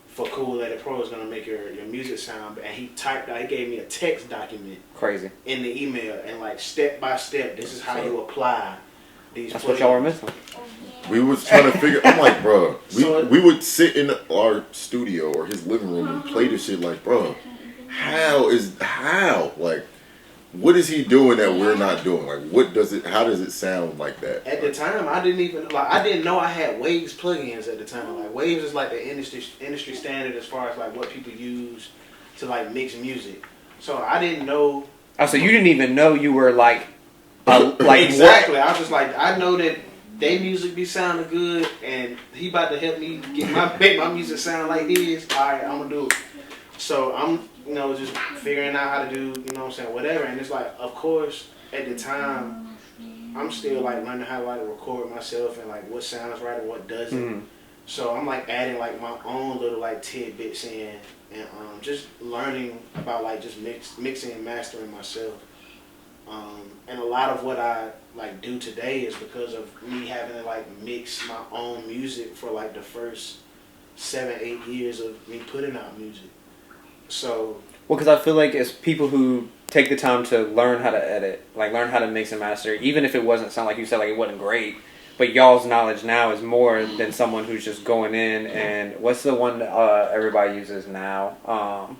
for Cool Edit Pro. Is gonna make your music sound." And he typed out. He gave me a text document. Crazy. In the email, and like step by step, this is how you apply these. That's plugins. what y'all were missing. We was trying to figure. I'm like, bro, we would sit in our studio or his living room and play this shit. Like, bro, how? Like, what is he doing that we're not doing? Like, what does it? How does it sound like that? At the time, I didn't know I had Waves plugins at the time. Like Waves is like the industry standard as far as like what people use to like mix music. So I didn't know. Oh, so you didn't even know you were like exactly. I was just like, I know that they music be sounding good, and he about to help me make my music sound like this. All right, I'm gonna do it. So I'm, just figuring out how to do, whatever. And it's like, of course, at the time, I'm still like learning how to like record myself and like what sounds right and what doesn't. Mm-hmm. So I'm like adding like my own little like tidbits in, and just learning about like just mixing and mastering myself. And a lot of what I like do today is because of me having to like mix my own music for like the first 7-8 years of me putting out music. So well, because I feel like it's people who take the time to learn how to edit, like learn how to mix and master, even if it wasn't sound like you said, like it wasn't great. But y'all's knowledge now is more than someone who's just going in and what's the one everybody uses now?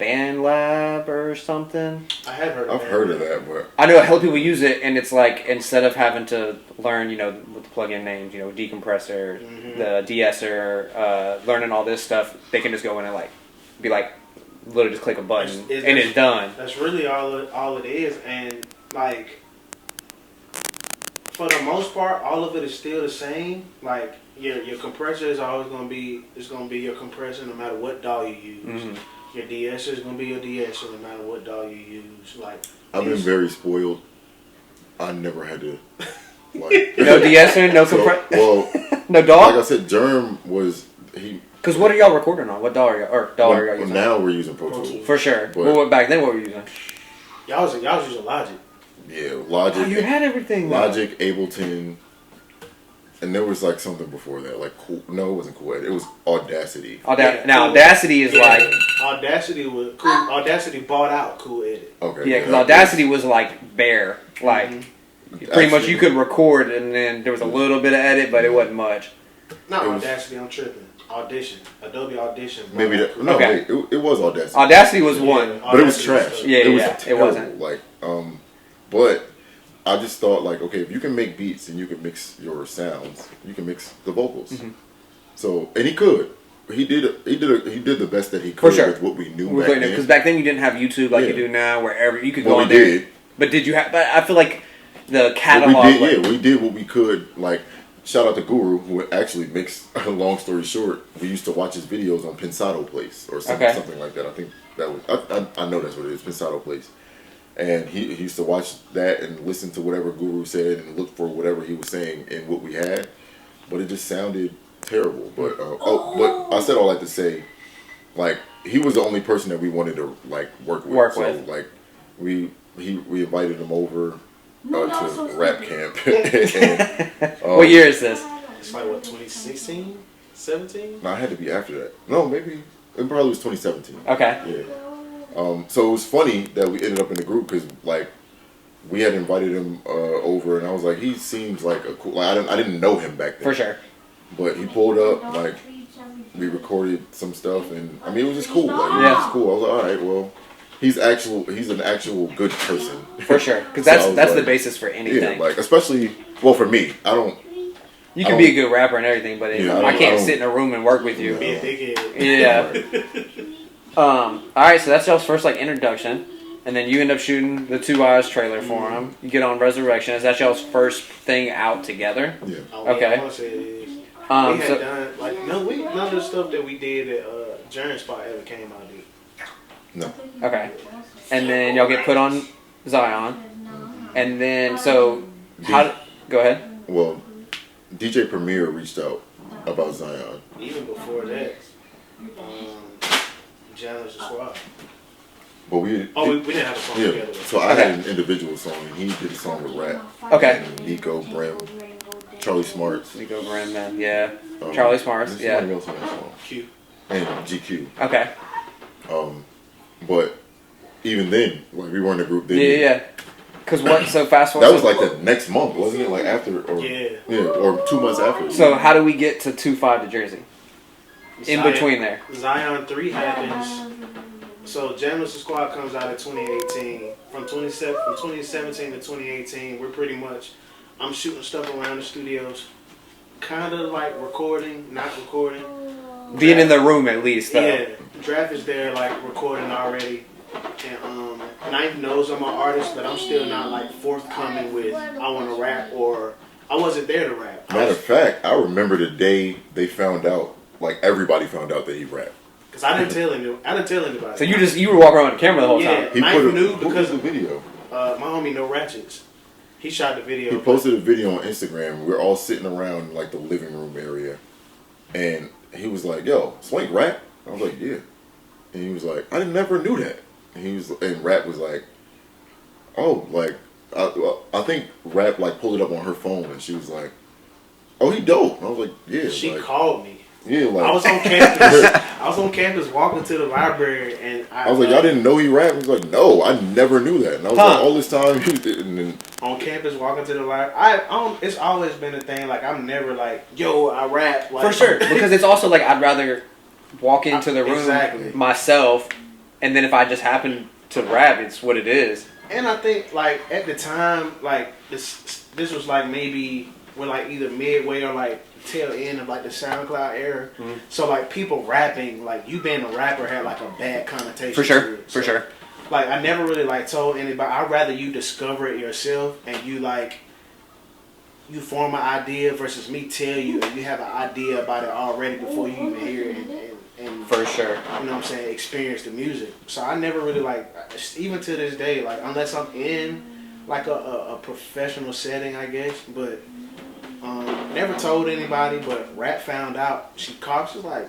BandLab or something. I have heard of I've heard of that, but I know a hell of people use it, and it's like instead of having to learn, with the plugin names, decompressor, the de-esser, learning all this stuff, they can just go in and like be like, literally just click a button and it's done. That's really all it is, and like for the most part, all of it is still the same. Like your compressor is always gonna be your compressor no matter what DAW you use. Mm-hmm. Your de-esser is gonna be your de-esser no matter what DAW you use. Like I've been very spoiled. I never had to like no de-esser, no compressor. Well, no DAW. Like I said, Germ was he. Because what are y'all recording on? What DAW are y'all using? Now we're using Pro Tools. For sure. But back then, what were you using? Y'all was using Logic. Yeah, Logic. Oh, you had everything. Logic, Ableton, and there was like something before that. Like cool. No, it wasn't Cool. It was Audacity. Now Audacity is like Audacity was cool. Audacity bought out Cool Edit. Okay. Yeah, because Audacity was like bare. Like pretty much you could record and then there was a little bit of edit, but it wasn't much. Not Audacity. I'm tripping. Audition. Adobe Audition. Maybe that. No, okay. wait, it was Audacity. Audacity was one, but it was trash. Yeah, it was yeah, terrible. it wasn't. Like, but I just thought like, okay, if you can make beats and you can mix your sounds, you can mix the vocals. Mm-hmm. So, and he could. He did the best that he could with what we knew back then. Because back then you didn't have YouTube like you do now, wherever you could go on there. Did. But did you have? But I feel like the catalog. We did what we could. Like, shout out to Guru, who actually makes. Long story short, we used to watch his videos on Pensado Place or something like that. I think that was. I know that's what it is. Pensado Place. And he used to watch that and listen to whatever Guru said and look for whatever he was saying in what we had, but it just sounded terrible. But but I said all that to say, like, he was the only person that we wanted to like work with. Like we invited him over to rap camp. And, what year is this? It's like what 2016, 17. No, it had to be after that. No, maybe it probably was 2017. Okay. Yeah. So it was funny that we ended up in the group because like we had invited him over, and I was like, he seems like a cool. Like, I didn't know him back then for sure, but he pulled up. Like we recorded some stuff, and I mean it was just cool. Like it was just cool. I was like, all right, well, he's an actual good person. For sure, because So that's the like, basis for anything. Yeah, like especially for me, I don't. You can be a good rapper and everything, but I can't sit in a room and work with you. Be a dickhead. Yeah. All right, so that's y'all's first like introduction, and then you end up shooting the Two Eyes trailer for him. You get on Resurrection. Is that y'all's first thing out together? Yeah. Oh, Okay. Yeah, I want to say it is. We had done like none of the stuff that we did at Journey Spot ever came out deep. No. Okay. And then y'all get put on Zion, and then so go ahead. Well, DJ Premier reached out about Zion. Even before that, Jamla Records. But we didn't have a song together. So I had an individual song, and he did a song with Rap. Okay. And Nico, Brim, Charlie Smarts. Nico Brim, then yeah. Charlie Smarts, yeah. Somebody else on that song. Q. And GQ. Okay. But even then, like we were in a group then. Yeah. Cause what? So fast forward. That was like the next month, wasn't it? Like after, or or 2 months after. So how do we get to 2-5 to Jersey? In between there. Zion 3 happens. So Jamla Squad comes out in 2018. From 2017 to 2018, we're pretty much, I'm shooting stuff around the studios, kind of like recording, not recording. Being in the room at least, though. Yeah, Draft is there like recording already. And Ninth knows I'm an artist, but I'm still not like forthcoming with I want to rap, or I wasn't there to rap. Matter of fact, I remember the day they found out, like everybody found out that he rapped. Cause I didn't tell anybody. So you were walking around the camera the whole time. He Ninth knew because of the video. My homie No Ratchets. He shot the video. He posted a video on Instagram. We're all sitting around like the living room area, and he was like, "Yo, Swank rap?" I was like, "Yeah," and he was like, "I never knew that." And Rap was like, "Oh, like I think Rap like pulled it up on her phone, and she was like, oh, he dope." And I was like, "Yeah." She like, called me. Yeah, like I was on campus. I was on campus walking to the library, and I was like, "Y'all didn't know he rapped?" He was like, "No, I never knew that." And I was like, all this time, and then on campus walking to the library. It's always been a thing. Like I'm never like, "Yo, I rap." Like, For sure, because it's also like I'd rather walk into the room myself, and then if I just happen to rap, it's what it is. And I think like at the time, like this was like maybe we're like either midway or like tail end of like the SoundCloud era. Mm-hmm. So like people rapping, like you being a rapper had like a bad connotation. For sure, to it. For sure. Like I never really like told anybody. I'd rather you discover it yourself and you like you form an idea versus me tell you and you have an idea about it already before you even hear it and for sure. You know what I'm saying? Experience the music. So I never really like, even to this day, like unless I'm in like a professional setting, I guess, but never told anybody, but Rap found out. She called, she's like,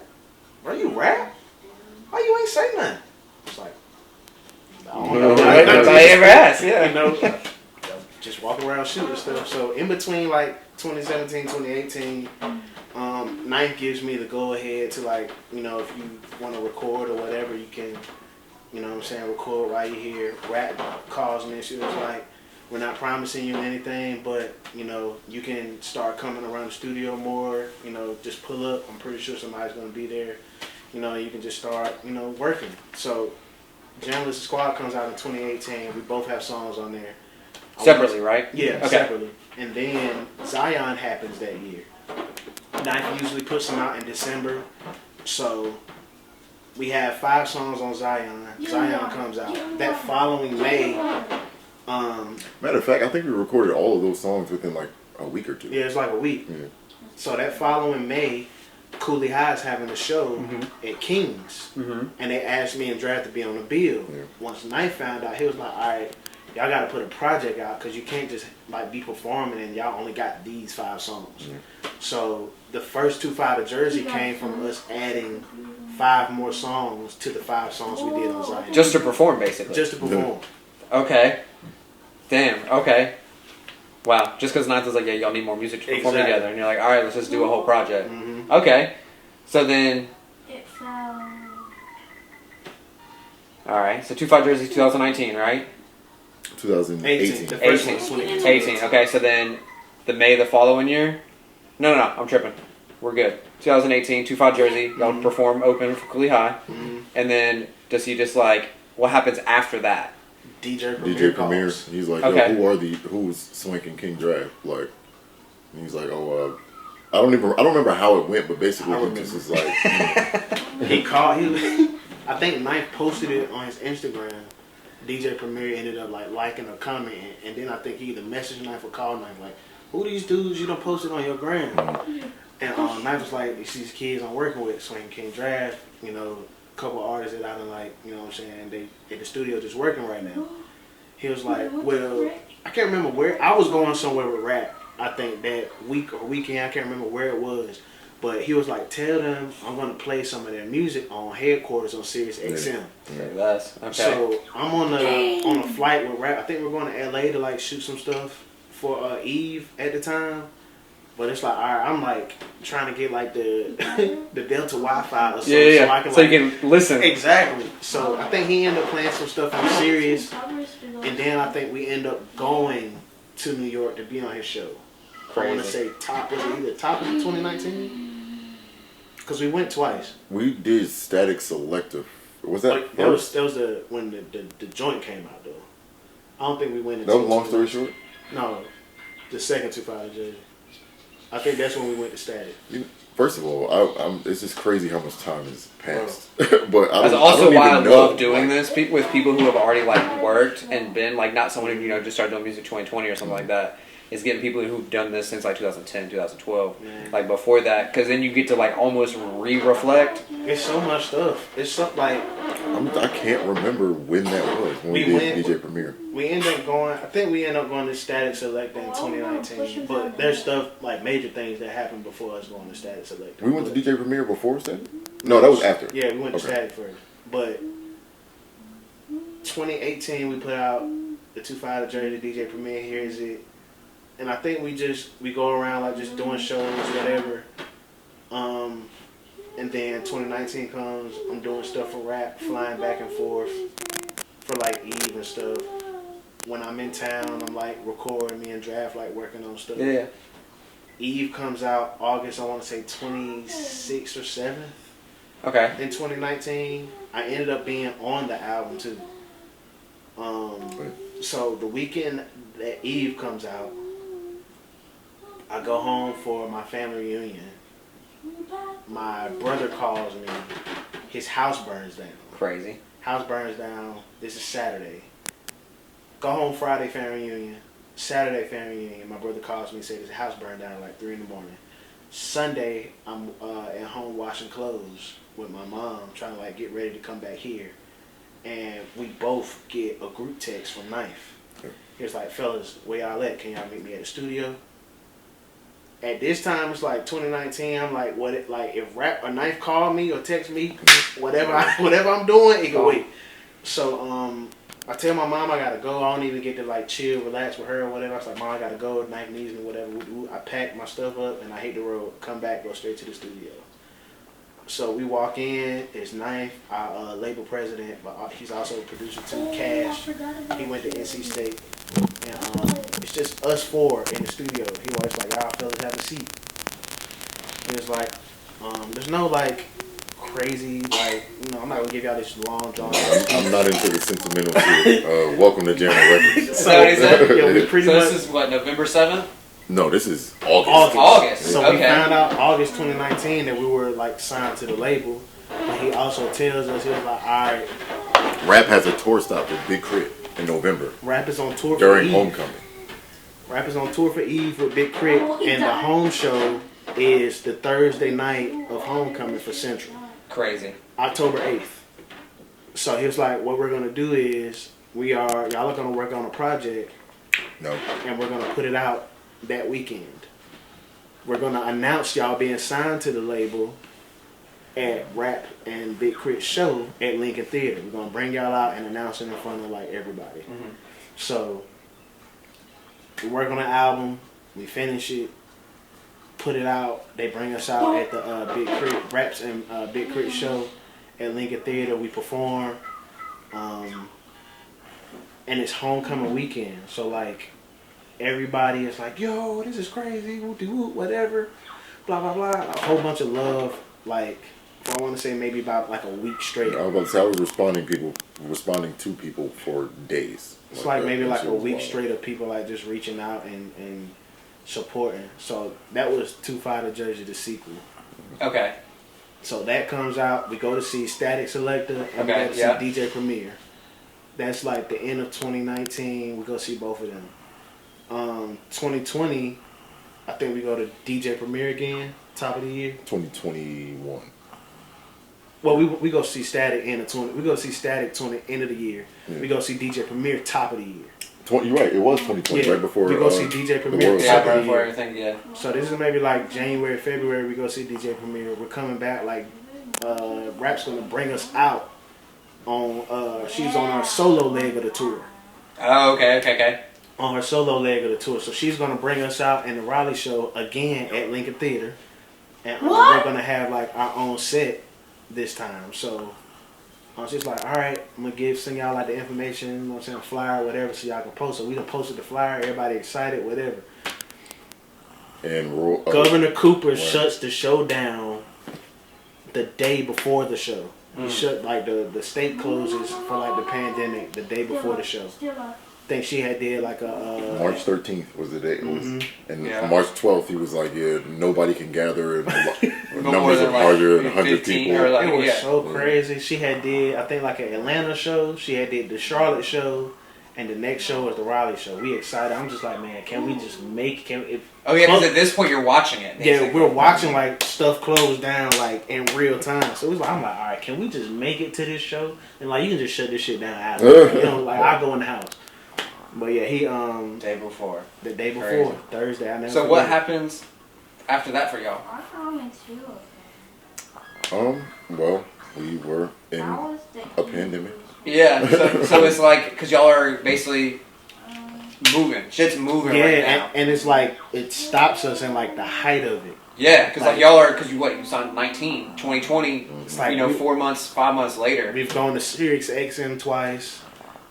"Bro, you rap? Why you ain't say nothing?" It's like, I don't know. I ever asked, yeah. You know, just walk around shooting stuff. So in between like 2017, 2018, Ninth gives me the go ahead to like, you know, if you want to record or whatever, you can, you know what I'm saying, record while you're here. Rap calls me and she was like, "We're not promising you anything, but, you know, you can start coming around the studio more, you know, just pull up. I'm pretty sure somebody's going to be there. You know, you can just start, you know, working." So Jamla Squad comes out in 2018. We both have songs on there. Separately, right? Yeah, okay. Separately. And then Zion happens that year. Ninth usually puts them out in December. So we have 5 songs on Zion. Zion comes out. That following May. Matter of fact, I think we recorded all of those songs within like a week or two. Yeah, it's like a week. Yeah. So that following May, Cooley High is having a show at King's. And they asked me and Draft to be on the bill. Yeah. Once Ninth found out, he was like, "All right, y'all got to put a project out because you can't just like be performing and y'all only got these 5 songs." Yeah. So the first 2-5 to Jersey came from us adding 5 more songs to the 5 songs we did on Zion. Just to perform, basically. Just to perform. Okay. Damn. Okay. Wow. Just because Ninth was like, "Yeah, y'all need more music to perform together," and you're like, "All right, let's just do a whole project." Okay. So then. All right. So 2-5 Jersey 2019, right? 2018. The first one was 2018. 18. Okay. So then, the May the following year. No. I'm tripping. We're good. 2018, 2-5 Jersey. Y'all perform open for Cooley High, and then does he just like what happens after that? DJ Premier. DJ Premier. calls. He's like, Okay. yo, who's Swank and King Draft? Like, and he's like, oh, I don't remember how it went, but basically he just was like, He called. I think Knife posted it on his Instagram. DJ Premier ended up like liking or commenting, and then I think he either messaged Knife or called Knife like, "Who these dudes you done posted on your gram?" And Knife was like, "It's these kids I'm working with, Swank and King Draft. You know, a couple artists that I done like, you know what I'm saying? They in the studio just working right now." He was like, "Well, I can't remember where I was going somewhere with rap. I think that week or weekend, I can't remember where it was." But he was like, "Tell them I'm gonna play some of their music on headquarters on Sirius XM." That's okay. So I'm on a flight with rap. I think we're going to LA to like shoot some stuff for Eve at the time. But it's like, all right, I'm like trying to get like the the Delta Wi-Fi or something, yeah. so I can So like, you can listen. exactly. So I think he ended up playing some stuff on Sirius, and then I think we end up going to New York to be on his show. I want to say was it either top of 2019? Because we went twice. we did Static Selective. Was that Like, that was when the joint came out though. I don't think we went. That was long story short? No, the second TwoFive jersey. I think that's when we went to Static. First of all, it's just crazy how much time has passed. But That's also why I love doing this with people who have already like worked and been like not someone who just started doing music 2020 or something like that. Is getting people who've done this since like 2010, 2012, like before that, because then you get to like almost re-reflect. It's so much stuff. It's something like I can't remember when that was when we did DJ Premier. we end up going. I think we end up going to Static Select in 2019. But there's stuff like major things that happened before us going to Static Select. We went to DJ Premier before Static? No, that was after. Yeah, we went to Static first. But 2018 we put out the TwoFive jersey. DJ Premier hears it. And I think we go around like just doing shows, whatever. And then 2019 comes, I'm doing stuff for rap, flying back and forth for like Eve and stuff. When I'm in town, I'm like recording, me and Draft like working on stuff. Yeah. Eve comes out August, I want to say 26th or 7th. Okay. In 2019, I ended up being on the album too. So the weekend that Eve comes out, I go home for my family reunion. My brother calls me. His house burns down. Crazy. House burns down. This is Saturday. Go home Friday, family reunion. Saturday, family reunion. My brother calls me and says his house burned down at like 3 in the morning. Sunday, I'm at home washing clothes with my mom, trying to like get ready to come back here. And we both get a group text from Knife. He was like, "Fellas, where y'all at? Can y'all meet me at the studio?" At this time, it's like 2019. I'm like, if Rap or Knife call me or text me, whatever I'm doing, it can wait. So I tell my mom I gotta go. I don't even get to like chill, relax with her or whatever. I was like, "Mom, I gotta go. Knife needs me, whatever." I pack my stuff up and I hit the road. Come back, go straight to the studio. So we walk in. It's Knife, our label president, but he's also a producer too. Cash. He went to NC State. And it's just us four in the studio. He was like, "Y'all fellas have a seat." And it's like, there's no like crazy, like, I'm not gonna give y'all this long drawn. I'm not into the sentimental shit. Welcome to Jamla Records. Yeah, we pretty much. This is what, November 7th? No, this is August. August. So Okay. we found out August 2019 that we were like signed to the label. But he also tells us, he was like, "All right, Rap has a tour stop with Big Crit in November Rap is on tour during for Eve. homecoming. Rap is on tour for Eve with Big Crit, and the home show is the Thursday night of homecoming for Central, Crazy. October 8th. So he was like, "What we're gonna do is y'all are gonna work on a project, No. and we're gonna put it out that weekend. We're gonna announce y'all being signed to the label at Rap and Big Crit's show at Lincoln Theater. We're gonna bring y'all out and announce it in front of like everybody." So we work on the album, we finish it, put it out. They bring us out at the Big Crit Raps and Big Crit show at Lincoln Theater. We perform, and it's homecoming weekend. So like everybody is like, "Yo, this is crazy, whatever, blah blah blah." A whole bunch of love like for I want to say maybe about like a week straight. I was about to say I was responding to people for days. It's like maybe that like shit a was week wild. straight of people like just reaching out and supporting. So that was TwoFive the Jersey, the sequel. Okay. So that comes out. We go to see Static Selector and we Okay, go to yeah. see DJ Premier. That's like the end of 2019. We go see both of them. 2020, I think we go to DJ Premier again, top of the year. 2021. Well, we go see Static end of 20. We go see Static end of the year. Yeah. We go see DJ Premier top of the year. You're right. It was 2020, Yeah, right before. we go see DJ Premier World Yeah, top right of the before year. everything. Yeah. So this is maybe like January, February. We go see DJ Premier. We're coming back. Like Rap's gonna bring us out on. She's on our solo leg of the tour. Oh, okay. On her solo leg of the tour, so she's gonna bring us out in the Raleigh show again at Lincoln Theater, and we're gonna have like our own set this time. So I was just like, all right, I'm gonna send y'all like the information, you know what I'm saying, flyer, whatever, so y'all can post. So we done posted the flyer, everybody excited, whatever. And Governor Cooper right. shuts the show down the day before the show. He shut like the state closes for like the pandemic the day before the show. I think she had did like a March 13th was the day. It was, and Yeah. March 12th, he was like, "Yeah, nobody can gather and No more numbers than of like 100 15 people." or like it was yeah. so crazy. She had did I think like an Atlanta show. She had did the Charlotte show, and the next show was the Raleigh show. We excited. I'm just like, man, can we just make Oh yeah, because at this point you're watching it. yeah, basically. we're watching like stuff close down like in real time. So it was like, I'm like, all right, can we just make it to this show? And like you can just shut this shit down out. You know, like I go in the house. But yeah, he Day before. the day before Crazy. Thursday. I never So what forget. happens after that for y'all? Well, we were in a pandemic. Yeah, so it's like because y'all are basically moving. Shit's moving Yeah, right now. and it's like it stops us in like the height of it. Yeah, because like y'all are, because you signed 19, 2020, It's like 4 months, 5 months later. We've gone to Sirius XM twice.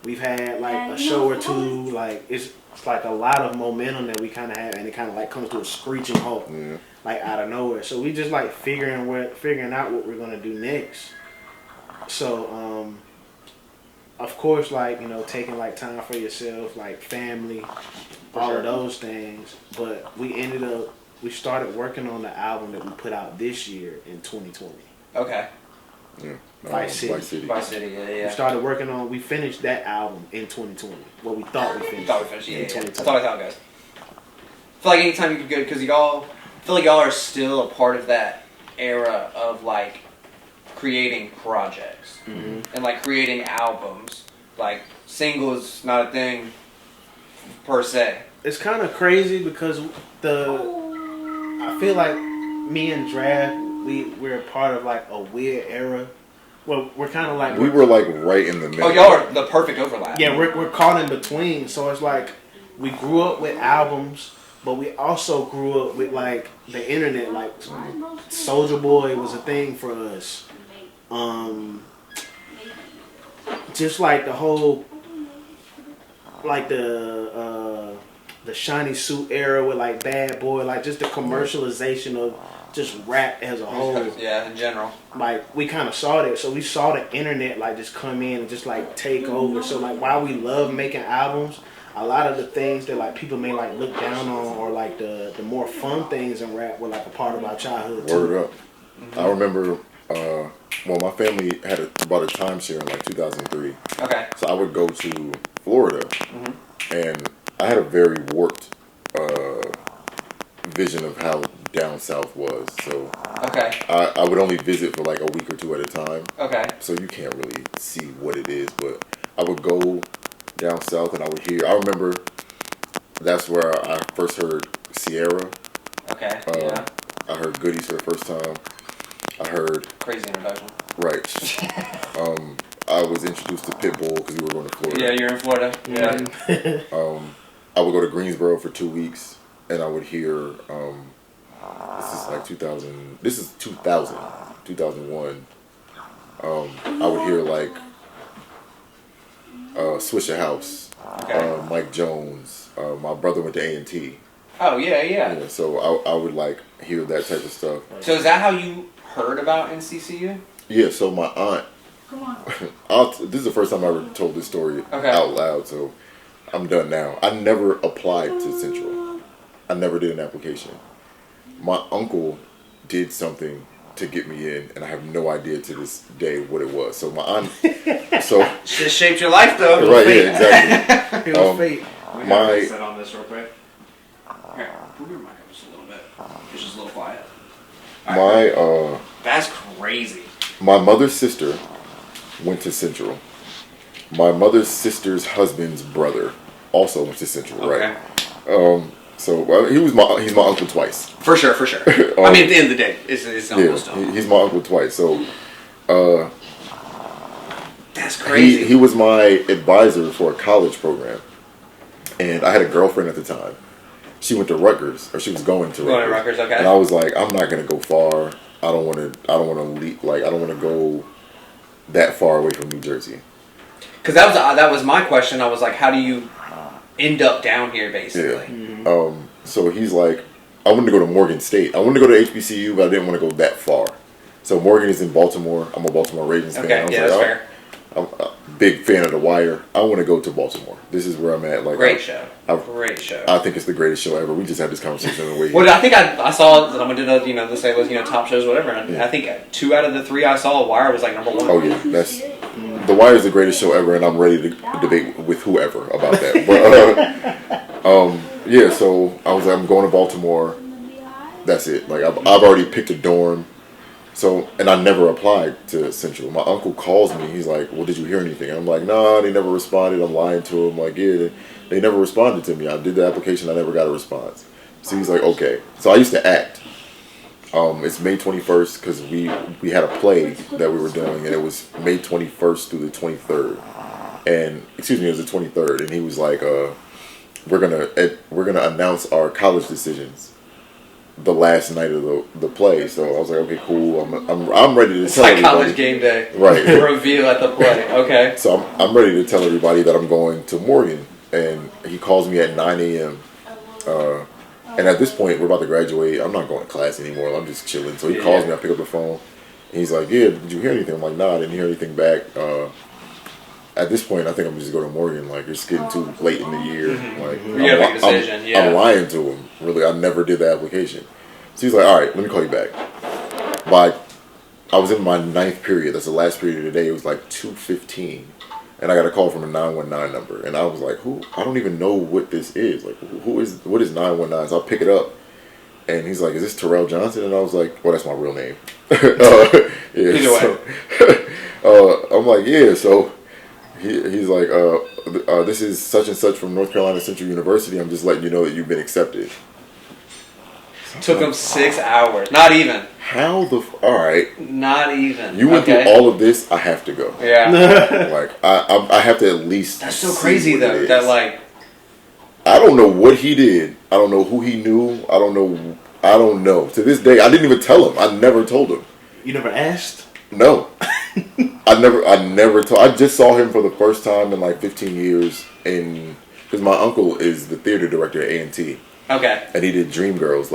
We've had like a show or two. Like it's like a lot of momentum that we kind of have, and it kind of like comes to a screeching halt, Yeah. like out of nowhere. So we just like figuring out what we're gonna do next. So of course, like taking like time for yourself, like family, all of those things. But we started working on the album that we put out this year in 2020. Okay. Yeah. Vice City. Vice City, yeah. We finished that album in 2020. Well, we thought we finished. Yeah. in That's 2020. always how it goes. I feel like anytime you could go, because y'all, I feel like y'all are still a part of that era of like creating projects and like creating albums. Like singles, not a thing per se. It's kind of crazy because I feel like me and Draft, we're a part of like a weird era. Well, we're kind of like We were like right in the middle. Oh, y'all are the perfect overlap. yeah, we're caught in between. So it's like we grew up with albums, but we also grew up with like the internet. Like Soulja Boy was a thing for us. Just like the whole, like the shiny suit era with like Bad Boy, like just the commercialization of just rap as a whole. Yeah, in general. Like we kind of saw that, so we saw the internet like just come in and just like take over. So like while we love making albums, a lot of the things that like people may like look down on, or like the more fun things in rap, were like a part of our childhood too. Word up. I remember, my family bought a timeshare in like 2003. Okay. So I would go to Florida, and I had a very warped vision of how down south was. So Okay. I would only visit for like a week or two at a time. Okay. So you can't really see what it is. But I would go down south and I would hear. I remember that's where I first heard Sierra. Okay. Yeah. I heard Goodies for the first time. I heard Crazy introduction. right. I was introduced to Pitbull because we were going to Florida. Yeah, you're in Florida. Yeah. I would go to Greensboro for 2 weeks, and I would hear. This is like 2000. This is 2000, 2001. I would hear like Swisher House, Okay. Mike Jones. My brother went to A&T. Oh yeah. Yeah, so I would like hear that type of stuff. So is that how you heard about NCCU? Yeah, so my aunt, Come on. this is the first time I ever told this story Okay. out loud, so I'm done now. I never applied to Central. I never did an application. My uncle did something to get me in, and I have no idea to this day what it was. So my aunt, so Just shaped your life, though. right, yeah, exactly. It was fate. We My- gotta set on this real quick. Here, move your mic up just a little bit. It's just a little quiet. That's crazy. My mother's sister went to Central. My mother's sister's husband's brother also went to Central, Okay. right? So he's my uncle twice. For sure, for sure. I mean, at the end of the day, it's Yeah, almost done. he's my uncle twice. So That's crazy. he was my advisor for a college program, and I had a girlfriend at the time. She went to Rutgers, or she was going to Going Rutgers. to Rutgers, okay. And I was like, I'm not gonna go far. I don't want to go that far away from New Jersey. Because that was my question. I was like, how do you end up down here, basically? Yeah. So he's like, I wanted to go to Morgan State. I wanted to go to HBCU, but I didn't want to go that far. So Morgan is in Baltimore. I'm a Baltimore Ravens fan. Okay, I was yeah, like, that's fair. I'm a big fan of The Wire. I want to go to Baltimore. This is where I'm at. Like, Great show. I Great show. I think it's the greatest show ever. We just had this conversation on the way here. Well, I think I saw someone did the say was top shows, whatever. And Yeah. I think 2 out of the 3 I saw, Wire was like number 1. Oh yeah, that's The Wire is the greatest show ever, and I'm ready to debate with whoever about that. But yeah, so I was like, I'm going to Baltimore. That's it. Like I've already picked a dorm. So, and I never applied to Central. My uncle calls me. He's like, well, did you hear anything? And I'm like, nah, they never responded. I'm lying to him. Like, yeah, they never responded to me. I did the application. I never got a response. So he's like, okay. So I used to act. It's May 21st because we had a play that we were doing, and it was May 21st through the 23rd. And, excuse me, it was the 23rd. And he was like, we're gonna announce our college decisions the last night of the play. So I was like, okay, cool. I'm ready to It's tell like everybody. college game day. Right. Reveal at the play. Okay. So I'm ready to tell everybody that I'm going to Morgan, and he calls me at 9 a.m. And at this point, we're about to graduate. I'm not going to class anymore. I'm just chilling. So he calls me. I pick up the phone, and he's like, "Yeah, did you hear anything?" I'm like, "Nah, I didn't hear anything back." At this point, I think I'm just going to Morgan. Like, it's getting too late in the year. Like, You gotta make a decision. Yeah. I'm lying to him. Really, I never did the application. So he's like, "All right, let me call you back." I was in my 9th period. That's the last period of the day. It was like 2:15, and I got a call from a 919 number, and I was like, "Who? I don't even know what this is. Like, what is 919?" So I pick it up, and he's like, "Is this Terrell Johnson?" And I was like, "Well, that's my real name." Yeah. Either way. I'm like, "Yeah." So he's like, "This is such and such from North Carolina Central University. I'm just letting you know that you've been accepted." Took him 6 hours. Not even. How the all right? Not even. You went through all of this. I have to go. Yeah. Like I have to at least. That's so see crazy what though. it is. That like. I don't know what he did. I don't know who he knew. I don't know. To this day, I didn't even tell him. I never told him. You never asked? No. I never told. I just saw him for the first time in like 15 years, because my uncle is the theater director at A&T. Okay. And he did Dreamgirls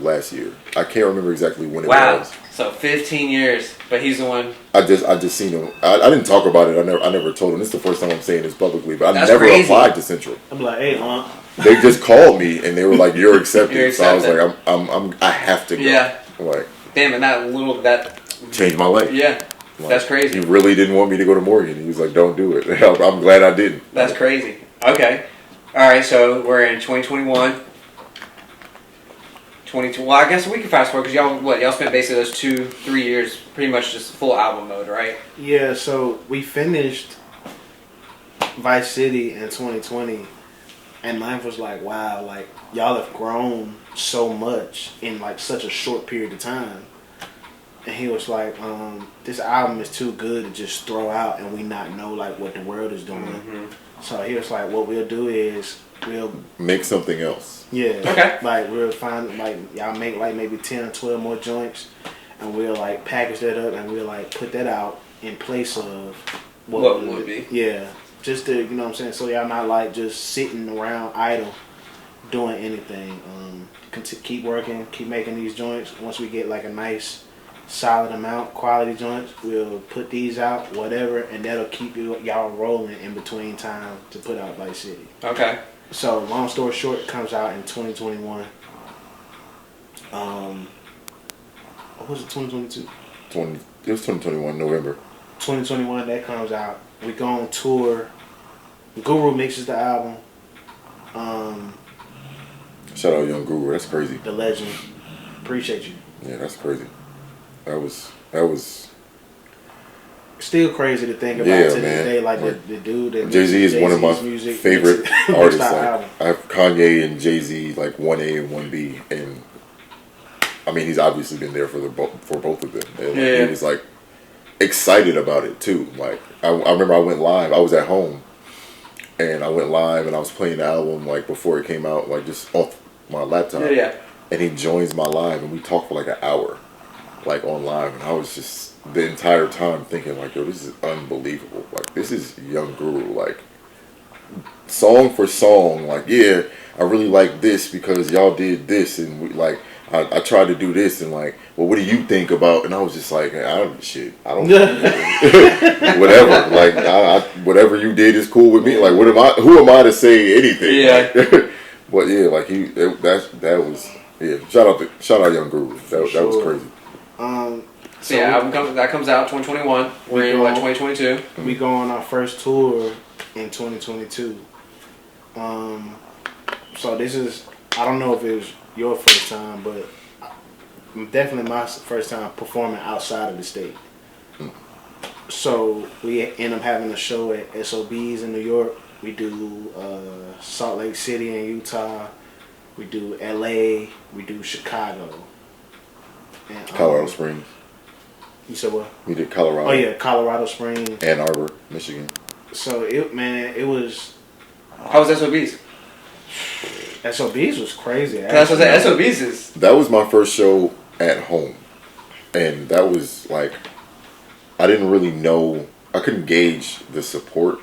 last year. I can't remember exactly when it Wow. was. So 15 years, but he's the one. I just seen him. I didn't talk about it. I never told him. This is the first time I'm saying this publicly, but I That's never crazy. applied to Central. I'm like, hey, Aunt. They just called me and they were like, "You're accepted." You're So I was accepted. like, I have to go. Yeah. Like, Damn, and that. changed my life. Yeah. Like, That's crazy. He really didn't want me to go to Morgan. He was like, "Don't do it." I'm glad I didn't. That's crazy. Okay. All right. So we're in 2021. 22. Well, I guess we can fast forward because y'all spent basically those 2-3 years pretty much just full album mode, right? Yeah, so we finished Vice City in 2020, and life was like, wow, like y'all have grown so much in like such a short period of time. And he was like, this album is too good to just throw out and we not know like what the world is doing. Mm-hmm. So he was like, what we'll do is we'll Make something else. Okay. like we'll find like y'all make like maybe 10 or 12 more joints, and we'll like package that up and we'll like put that out in place of What would be. Yeah, just to, you know what I'm saying, so y'all not like just sitting around idle doing anything. Keep working, keep making these joints. Once we get like a nice solid amount, quality joints. We'll put these out, whatever, and that'll keep y'all rolling in between time to put out Vice City. Okay. So long story short, it comes out in 2021. What was it, 2022? It was 2021 November. 2021, that comes out. We go on tour. Guru mixes the album. Shout out Young Guru. That's crazy. The legend. Appreciate you. Yeah, that's crazy. That was. Still crazy to think about Yeah, to this man. day. Like Like, the dude that Jay-Z is one of my music favorite mixed artists. our Like, album. I have Kanye and Jay-Z like 1A and 1B, and I mean he's obviously been there for both of them. And, like, Yeah. he was like excited about it too. Like I remember I went live. I was at home, and I went live and I was playing the album like before it came out, like just off my laptop. Yeah. And he joins my live, and we talked for like an hour, like on live, and I was just the entire time thinking like, yo, this is unbelievable. Like this is Young Guru, like song for song. Like, yeah, I really like this because y'all did this, and we like I tried to do this, and like, well, what do you think about? And I was just like, I don't whatever. Like, whatever you did is cool with me. Like, what am I? Who am I to say anything? Yeah. Like, but yeah, like that was yeah. Shout out Young Guru. That was crazy. So yeah, album that comes out 2021. We're in what 2022. We go on our first tour in 2022. So this is, I don't know if it was your first time, but definitely my first time performing outside of the state. So we end up having a show at SOBs in New York. We do Salt Lake City in Utah. We do LA. We do Chicago. And, Colorado Springs. You said what? We did Colorado. Oh yeah, Colorado Springs. Ann Arbor, Michigan. So it was. How was SOBs? SOBs was crazy. That's what I said. SOBs is. That was my first show at home, and that was like, I didn't really know. I couldn't gauge the support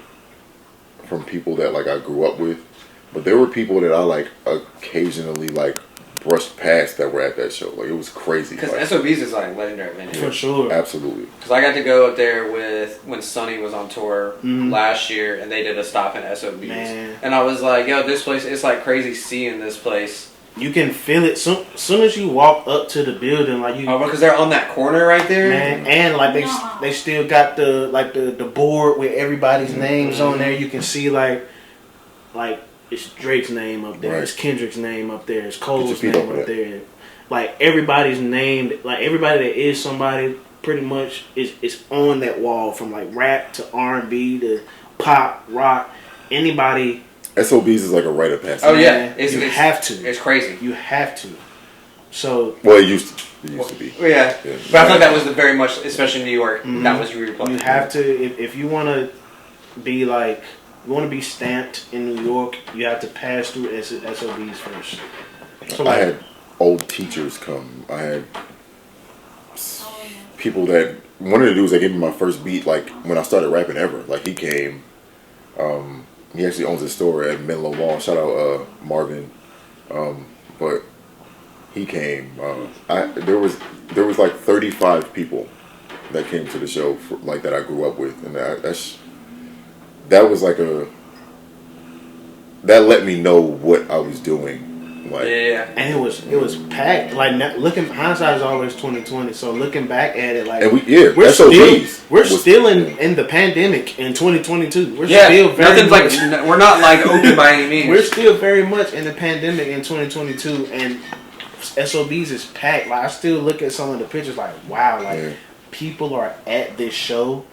from people that like I grew up with, but there were people that I like occasionally like brushed past that were at that show. Like it was crazy. Because like, SOBs is like legendary venue. For sure. Absolutely. Because I got to go up there with when Sonny was on tour last year, and they did a stop in SOBs. Man. And I was like, yo, this place, it's like crazy seeing this place. You can feel it soon as you walk up to the building, like you. Oh, because they're on that corner right there. Man, and like they still got the board with everybody's names on there. You can see like it's Drake's name up there, it's Kendrick's name up there, it's Cole's name up there. Like everybody's name, like everybody that is somebody, pretty much is on that wall, from like rap to R&B to pop, rock, anybody. SOBs is like a rite of passage. Oh yeah, You have to. It's crazy. You have to. So. Well, it used to be. Yeah. But I thought that was very much, especially in New York, that was your place. You have to, if you want to be like, you want to be stamped in New York, you have to pass through SOBs first. So I had old teachers come. I had people that one of the dudes that gave me my first beat, like when I started rapping ever. Like he came. He actually owns a store at Menlo Mall. Shout out Marvin. But he came. There was like 35 people that came to the show like that I grew up with, and that was like that let me know what I was doing. Like, yeah, and it was packed. Like hindsight is always 20/20. So looking back at it, like and we're SOBs still in the pandemic in 2022. We're we're not like open by any means. We're still very much in the pandemic in 2022, and SOBs is packed. Like I still look at some of the pictures, like wow, like people are at this show,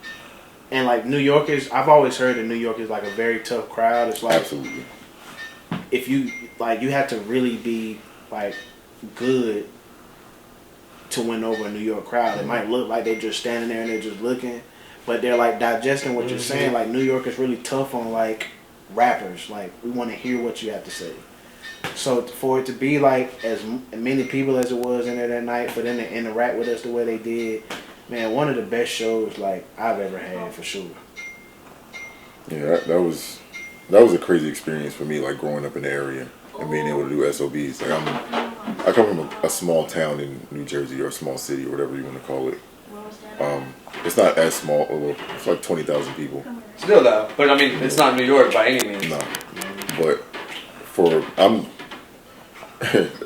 and like New Yorkers. I've always heard that New York is like a very tough crowd. It's like absolutely. If you like, you have to really be like good to win over a New York crowd. It might look like they're just standing there and they're just looking, but they're like digesting what you're saying. Like New York is really tough on like rappers. Like we want to hear what you have to say. So for it to be like as many people as it was in there that night, for them to interact with us the way they did, man, one of the best shows like I've ever had for sure. Yeah, that was a crazy experience for me, like growing up in the area and being able to do SOBs. Like I come from a small town in New Jersey, or a small city, or whatever you want to call it. It's not as small. It's like 20,000 people. Still though, but I mean, it's not New York by any means. No, but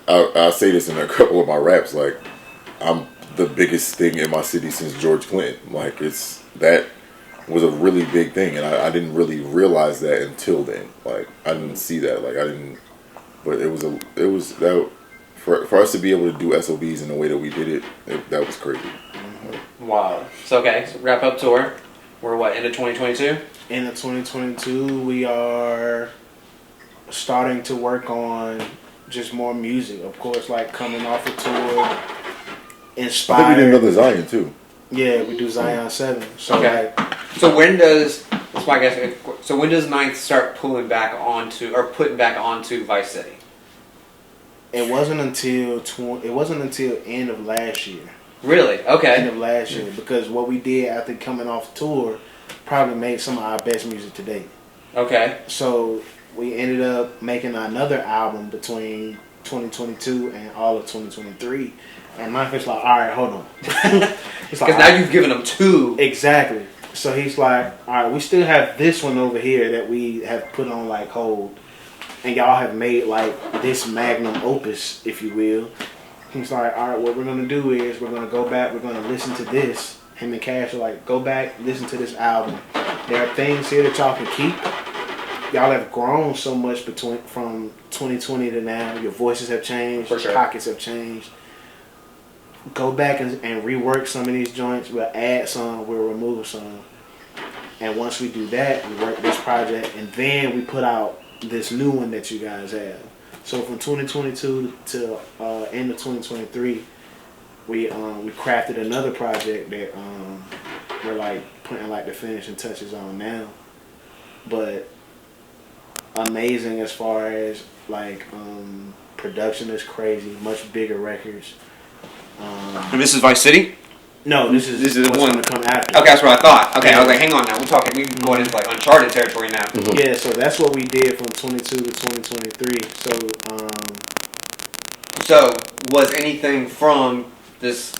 I say this in a couple of my raps. Like, I'm the biggest thing in my city since George Clinton. Like, that was a really big thing, and I didn't really realize that until then. Like, I didn't see that. Like, I didn't. But it was that for us to be able to do SOBs in the way that we did it, that was crazy. Wow. So okay, so wrap up tour. We're what, into 2022? End of 2022, we are starting to work on just more music. Of course, like coming off a tour, inspired. I think we did another Zion too. Yeah, we do Zion 7. So Okay. So when does so when does Ninth start putting back onto Vice City? it wasn't until end of last year. Really? End Okay. of last year, because what we did after coming off tour probably made some of our best music to date. Okay. So we ended up making another album between 2022 and all of 2023. And my was like, all right, hold on. Because now you've given them two. Exactly. So he's like, all right, we still have this one over here that we have put on like hold. And y'all have made like this magnum opus, if you will. He's like, all right, what we're going to do is we're going to go back, we're going to listen to this. Him and Cash are like, go back, listen to this album. There are things here that y'all can keep. Y'all have grown so much from 2020 to now. Your voices have changed. For sure. Pockets have changed. Go back and rework some of these joints. We'll add some. We'll remove some. And once we do that, we work this project. And then we put out this new one that you guys have. So from 2022 to end of 2023, we crafted another project that we're like putting like the finishing touches on now. But amazing as far as like production is crazy, much bigger records. And this is Vice City? No, this is the what's one gonna come after. Okay, that's what I thought. Okay, I was like, hang on now. We're going into like uncharted territory now. Yeah, so that's what we did from 22 to 2023. So was anything from this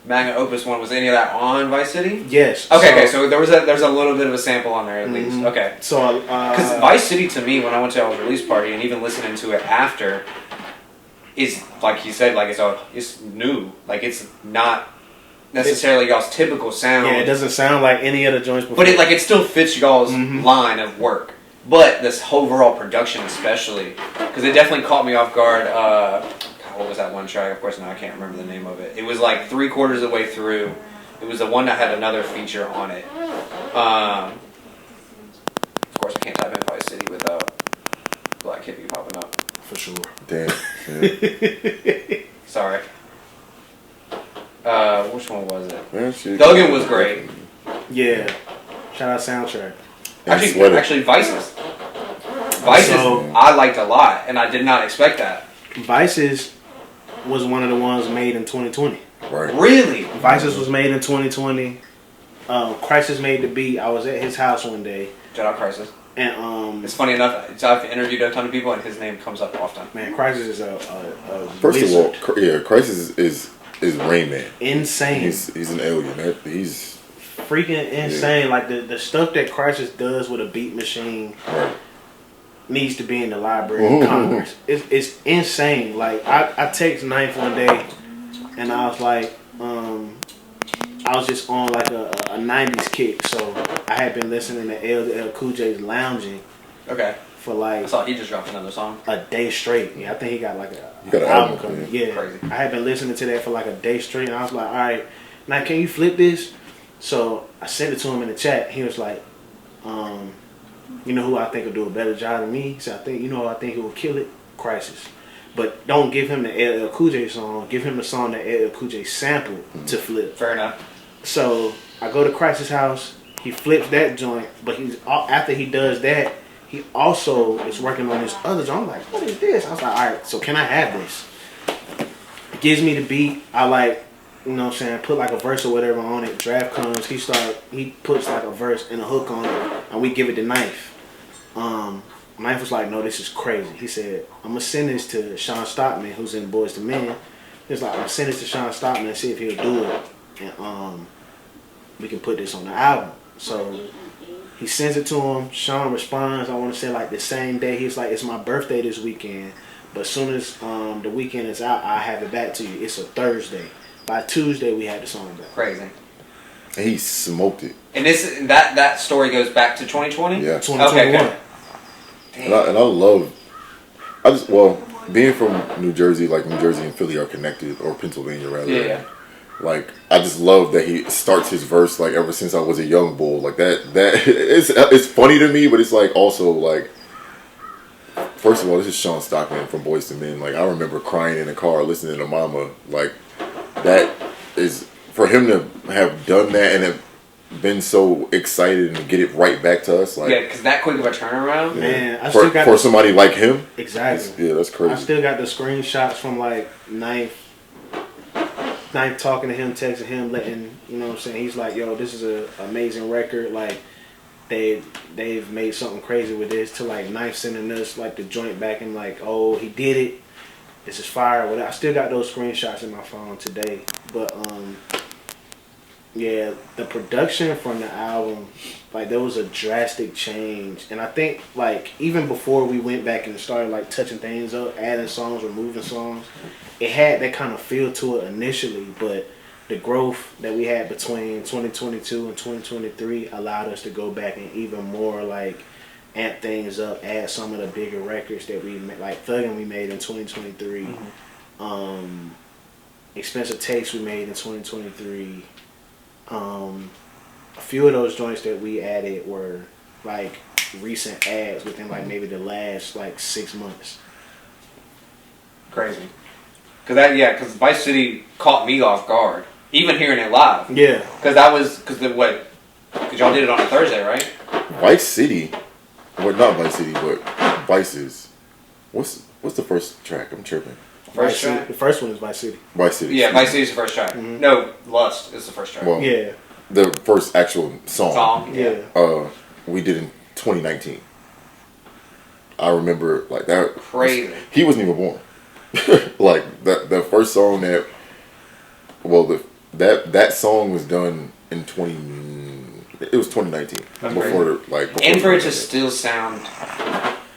Magna Opus one, was any of that on Vice City? Yes. Okay, so there's a little bit of a sample on there at least. Okay. So Because Vice City to me, when I went to our release party and even listening to it after, is like you said, like it's new. Like it's not necessarily y'all's typical sound. yeah, it doesn't sound like any other joints before. But it still fits y'all's line of work. But this overall production especially, because it definitely caught me off guard. God, what was that one track? Of course now I can't remember the name of it. It was like 3/4 of the way through. It was the one that had another feature on it. Of course I can't type in Vice City without Black Hippie popping up. For sure. Damn. Yeah. Sorry. Which one was it? Man, shit. Duggan was great. Yeah. Shout out Soundtrack. Actually, Vices. I liked a lot, and I did not expect that. Vices was one of the ones made in 2020. Right. Really? Vices was made in 2020. Crisis made the beat. I was at his house one day. Shout out Crisis. And It's funny enough, I've interviewed a ton of people, and his name comes up often. man, Crisis is a First wizard. of all, yeah, Crisis is Rain Man. Insane. He's an alien. He's freaking insane. Like the stuff that Crisis does with a beat machine right. needs to be in the Library of Congress. It's insane. Like I text Ninth one day and I was like, I was just on like a 90s kick, so I had been listening to LL Cool J's Lounging Okay. for like I saw he just dropped another song. a day straight. Yeah, I think he got like He got an an album album coming. coming. Yeah, Crazy. I had been listening to that for like a day straight, and I was like, all right, now can you flip this? So I sent it to him in the chat. He was like, you know who I think will do a better job than me? He said, I think who will kill it? Crisis. But don't give him the LL Cool J song. Give him the song that LL Cool J sampled to flip. Fair enough. So I go to Crisis' house. He flips that joint, but after he does that, he also is working on this other joint. I'm like, what is this? I was like, all right, so can I have this? He gives me the beat. I like, you know what I'm saying, put like a verse or whatever on it. Draft comes. He puts like a verse and a hook on it, and we give it the Knife. Knife was like, no, this is crazy. He said, I'm gonna send this to Sean Stockman, who's in Boys to Men. He's like, I'm gonna send this to Sean Stockman and see if he'll do it, and we can put this on the album. So he sends it to him. Sean responds. I want to say like the same day. He's like, it's my birthday this weekend, but as soon as the weekend is out, I'll have it back to you. It's a Thursday. By Tuesday, we had the song back. Crazy. And he smoked it. And that story goes back to 2020? Yeah. 2021. Okay, And I love, being from New Jersey, like New Jersey and Philly are connected, or Pennsylvania rather. Yeah. Like, I just love that he starts his verse like ever since I was a young bull. Like that it's funny to me, but it's like also like, first of all, this is Sean Stockman from Boys to Men. Like, I remember crying in the car listening to Mama. Like, that is, for him to have done that and have been so excited and to get it right back to us. Like, yeah, because that quick of a turnaround. Man, I for, still got for somebody like him. exactly. Yeah, that's crazy. I still got the screenshots from like Knife talking to him, texting him, letting you know what I'm saying. He's like, yo, this is an amazing record. Like they've made something crazy with this. To like Knife sending us like the joint back and like, oh, he did it. This is fire. I still got those screenshots in my phone today. But yeah, the production from the album, like there was a drastic change. And I think like even before we went back and started like touching things up, adding songs, removing songs, it had that kind of feel to it initially, but the growth that we had between 2022 and 2023 allowed us to go back and even more like amp things up, add some of the bigger records that we made, like Thuggin' we made in 2023, Expensive Taste we made in 2023. A few of those joints that we added were like recent adds within like maybe the last like 6 months. Crazy. Because Vice City caught me off guard, even hearing it live. Yeah. Because y'all did it on a Thursday, right? Vice City, well, not Vice City, but Vices. What's the first track? I'm tripping. First track? City. The first one is Vice City. Vice City. Yeah, Vice City's the first track. Mm-hmm. No, Lust is the first track. Well, Yeah. the first actual song. Yeah. We did in 2019. I remember like that. Crazy. He wasn't even born. Like the first song that, that song was done in it was 2019. That's before and for it to still sound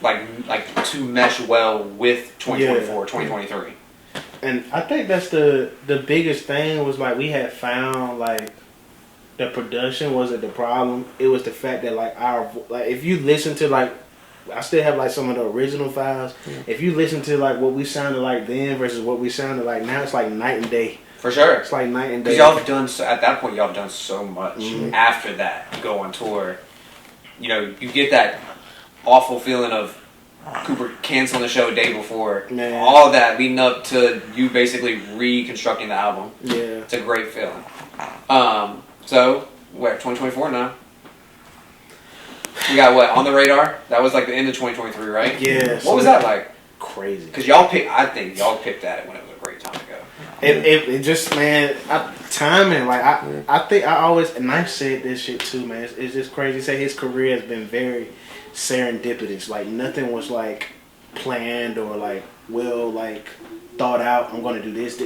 like to mesh well with 2024, 2023. And I think that's the biggest thing was like we had found like the production wasn't the problem. It was the fact that like if you listen to like, I still have like some of the original files. Yeah. If you listen to like what we sounded like then versus what we sounded like now, it's like night and day. For sure. It's like night and day. Because y'all have done at that point, y'all have done so much. Mm-hmm. After that, you go on tour. You know, you get that awful feeling of Cooper canceling the show a day before. Man. All of that leading up to you basically reconstructing the album. Yeah. It's a great feeling. So, we're at 2024 now. We got what on the radar? That was like the end of 2023, right? Yeah. What was that like? Crazy. Because I think y'all picked at it when it was a great time to go. It just, man, timing. Like I think I always, and I said this shit too, man. It's just crazy. Say his career has been very serendipitous. Like nothing was like planned or like thought out. I'm gonna do this.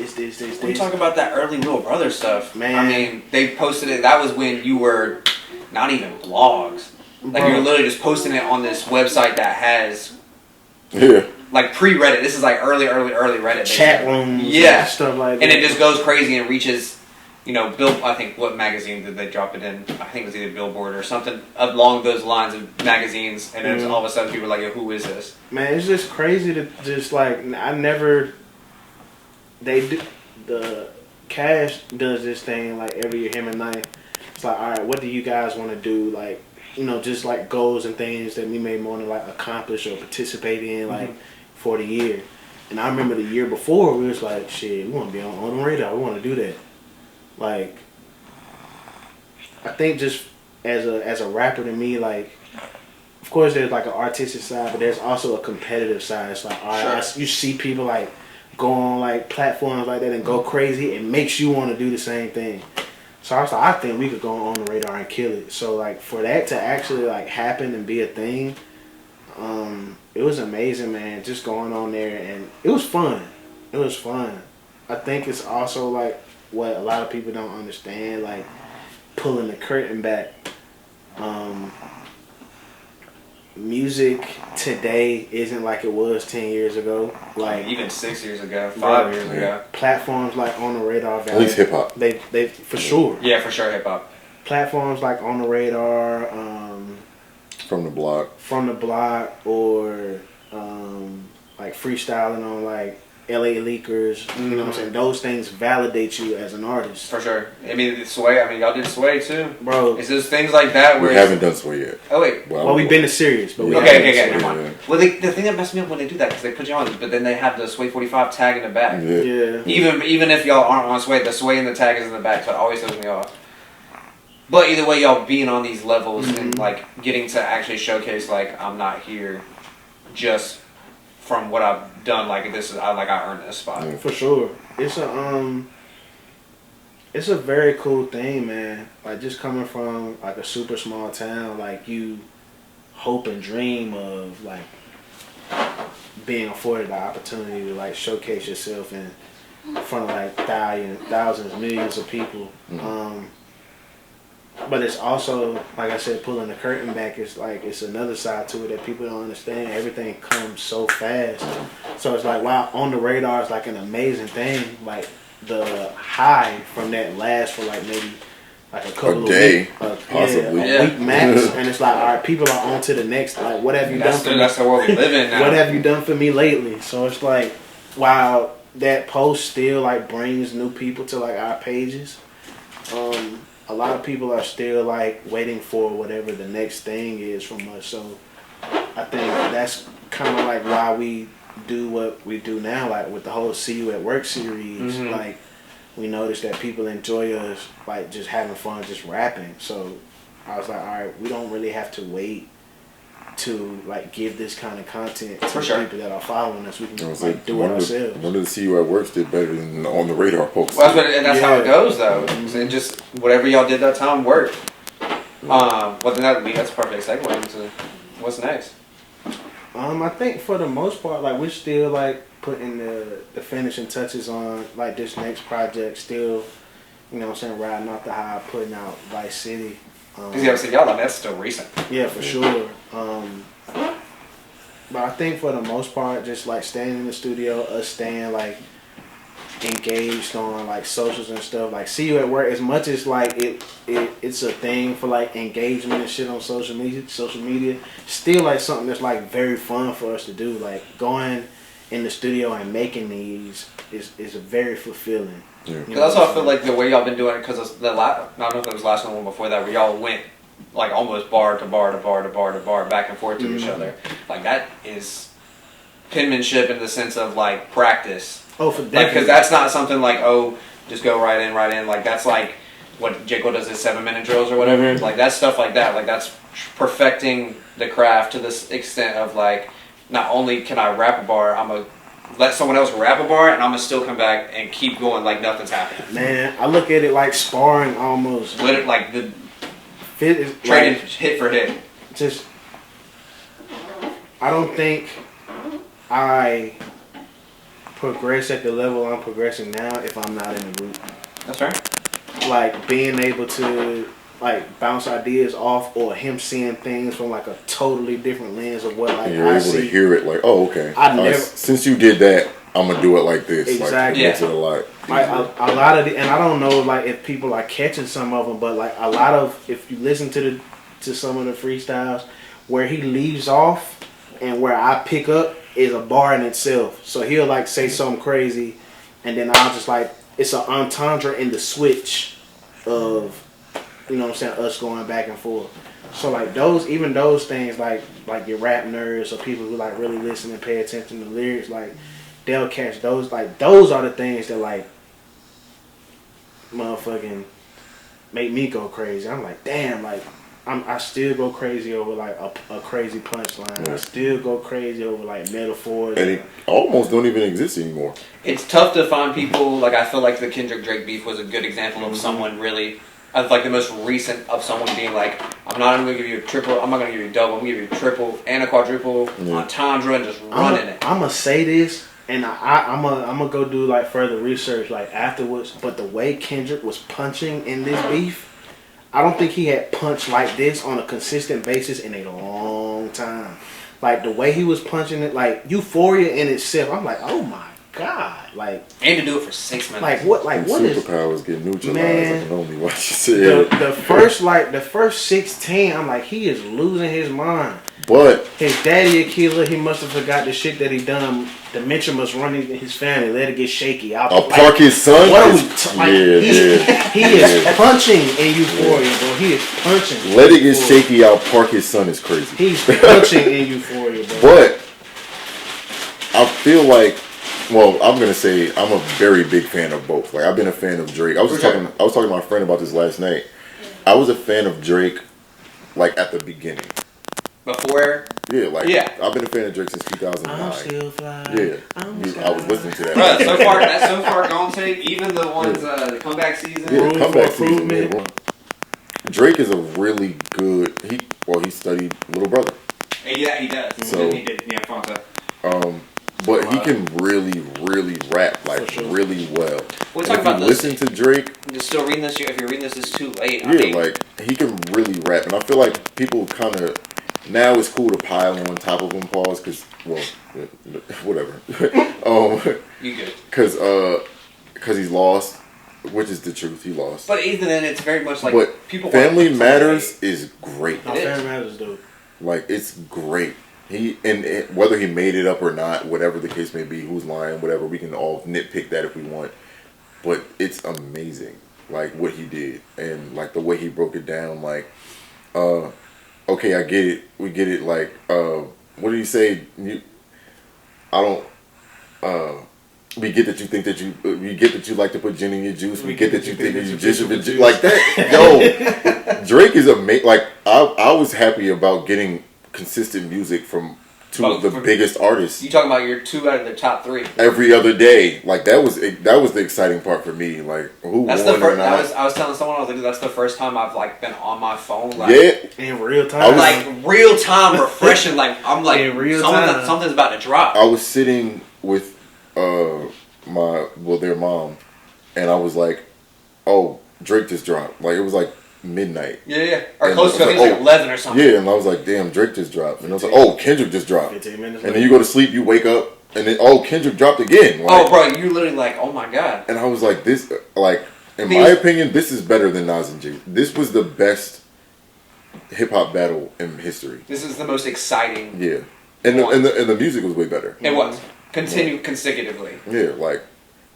We talk about that early Little Brother stuff, man. I mean, they posted it. That was when you were not even blogs. Like you were literally just posting it on this website that has like pre-Reddit. This is like early Reddit. Chat rooms, yeah, stuff like that. And it just goes crazy and reaches, I think what magazine did they drop it in? I think it was either Billboard or something along those lines of magazines. And then all of a sudden people are like, yo, who is this? Man, it's just crazy to just like the Cash does this thing like every year. Him and Knife. It's like, all right, what do you guys want to do? Like, just like goals and things that we may want to like accomplish or participate in like for the year. And I remember the year before we was like, shit, we want to be on the radar. We want to do that. Like, I think just as a rapper to me, like, of course there's like an artistic side, but there's also a competitive side. It's like, all right, you see people like go on like platforms like that and go crazy. It makes you want to do the same thing. So I was like, I think we could go on the radar and kill it. So like for that to actually like happen and be a thing, it was amazing, man. Just going on there, and it was fun. It was fun. I think it's also like what a lot of people don't understand, like pulling the curtain back. Music today isn't like it was 10 years ago. Like even 6 years ago, 5 years ago. Platforms like On the Radar, At least hip hop. They for sure. Yeah, for sure, hip hop. Platforms like On the Radar, From the block. or like freestyling on like LA Leakers. You know what I'm saying? Those things validate you as an artist. For sure. I mean, Sway. I mean, y'all did Sway too, Bro. It's those things like that where We haven't done Sway yet. Oh wait. Well, we've been to Sirius, but we Okay, haven't never mind. Well, the thing that messed me up when they do that because they put you on, but then they have the Sway 45 tag in the back. Yeah. Even if y'all aren't on Sway, the Sway and the tag is in the back, so it always throws me off. But either way, y'all being on these levels and like getting to actually showcase like I'm not here just from what I've done. Like this is I earned this spot. For sure. It's a very cool thing, man. Like just coming from like a super small town, like you hope and dream of like being afforded the opportunity to like showcase yourself in front of like thousands, millions of people. But it's also, like I said, pulling the curtain back. It's like it's another side to it that people don't understand. Everything comes so fast. So it's like, wow, On the Radar is like an amazing thing. Like the high from that lasts for like maybe like a couple A day, of possibly. a week max. And it's like, all right, people are on to the next. Like, what have you done for me? That's the world we live in now. What have you done for me lately? So it's like, wow, that post still like brings new people to like our pages. A lot of people are still like waiting for whatever the next thing is from us. So I think that's kind of like why we do what we do now, like with the whole See You at Work series. Like we noticed that people enjoy us like just having fun, just rapping. So I was like, all right, we don't really have to wait to like give this kind of content to the people that are following us. We can like do it ourselves. One of the See You at Works did better than On the Radar posts. Well, that's how it goes, though. And just whatever y'all did that time worked. Well, then that's a perfect segue into what's next. I think for the most part, like we're still like putting the finishing touches on like this next project. Still, you know what I'm saying, riding off the high, putting out Vice City. Because you ever seen y'all, I mean, that's still recent. Yeah, for sure. But I think for the most part, just like staying in the studio, us staying like engaged on like socials and stuff. Like See You at Work, as much as like it's a thing for like engagement and shit on social media, still like something that's like very fun for us to do. Like going in the studio and making these is very fulfilling. Yeah. Because that's how I feel like the way y'all been doing it. Because I don't know if it was the last one before that where y'all went like almost bar to bar to bar to bar to bar back and forth to each other. Like that is penmanship in the sense of like practice. Oh, for definitely. Because that's not something like just go right in. Like that's like what J. Cole does his 7-minute drills or whatever. Like that's stuff like that. Like that's perfecting the craft to this extent of like not only can I rap a bar, I'm a let someone else rap a bar, and I'm gonna still come back and keep going like nothing's happening. Man, I look at it like sparring almost. Like the fit is trading like, hit for hit. Just, I don't think I progress at the level I'm progressing now if I'm not in the group. That's right. Like being able to like bounce ideas off, or him seeing things from like a totally different lens of what like and you're I able see. to hear it like, oh, okay. Since you did that, I'm gonna do it like this. Exactly. Like, makes it a lot. Like a lot of and I don't know like if people are catching some of them, but like a lot of if you listen to some of the freestyles, where he leaves off and where I pick up is a bar in itself. So he'll like say something crazy, and then I'll just like it's an entendre in the switch of, you know what I'm saying, us going back and forth. So like those things like your rap nerds or people who like really listen and pay attention to lyrics, like they'll catch those. Like those are the things that like motherfucking make me go crazy. I'm like, damn, like I still go crazy over like a crazy punchline. Yeah. I still go crazy over like metaphors. And it almost don't even exist anymore. It's tough to find people, like I feel like the Kendrick Drake beef was a good example of someone really of like the most recent of someone being like, I'm not even gonna give you a triple, I'm not gonna give you a double, I'm gonna give you a triple and a quadruple on Tundra and just running it. I'm gonna say this, and I'm gonna go do like further research like afterwards. But the way Kendrick was punching in this beef, I don't think he had punched like this on a consistent basis in a long time. Like the way he was punching it, like Euphoria in itself, I'm like, oh my god, like, and to do it for 6 minutes. like what is superpowers get neutralized? Man, I can only watch you say it. the first 16, I'm like, he is losing his mind. But His daddy a killer. He must have forgot the shit that he done. Dementia must run in his family. Let it get shaky. I'll park his son. What are we? He is punching in Euphoria, bro. He is punching. Let it get shaky. I'll park his son is crazy. He's punching in Euphoria, bro. But I feel like, well, I'm gonna say I'm a very big fan of both. Like I've been a fan of Drake. I was talking to my friend about this last night. I was a fan of Drake, like at the beginning. Before? Yeah, like I've been a fan of Drake since 2009. I'm still fly. Yeah, I was listening to that. Bro, so far gone tape, even the ones the comeback season. Yeah, the comeback season. Yeah, bro. Drake is a really good. He studied Little Brother. Yeah, he does. So, he did. Yeah, Fonta. But he can really, really rap like really well. We'll talk about this. Listen to Drake. You're still reading this. If you're reading this, it's too late. Yeah, like he can really rap, and I feel like people kind of now it's cool to pile on top of him, pause, because whatever. You good? Because he's lost, which is the truth. He lost. But even then, it's very much like but people. Family Matters is great. No, Family Matters, dude. Like it's great. Whether he made it up or not, whatever the case may be, who's lying, whatever, we can all nitpick that if we want. But it's amazing, like what he did and like the way he broke it down. Like, okay, I get it, we get it. Like, what did he say? We get that you think that we get that you like to put gin in your juice. We get that you think that you just like that. Yo, Drake is amazing. Like, I was happy about getting consistent music from two of the biggest artists. You talking about your 2 out of the top 3 every other day? Like that was the exciting part for me. Like who that's won the first, or not? I was telling someone, I was like, that's the first time I've like been on my phone. Like, in real time. Like real time refreshing. Like I'm like in real time. Something's about to drop. I was sitting with their mom, and I was like, oh, Drake just dropped. Like it was like midnight. Yeah. Or close to it, like 11 or something. Yeah, and I was like, damn, Drake just dropped. And I was like, oh, Kendrick just dropped. 15 minutes and then you go to sleep, you wake up, and then, oh, Kendrick dropped again. Like, bro, you literally like, oh my god. And I was like, this, like, in my opinion, this is better than Nas and Jay. This was the best hip-hop battle in history. This is the most exciting. Yeah. And the music was way better. It was. Consecutively. Yeah, like,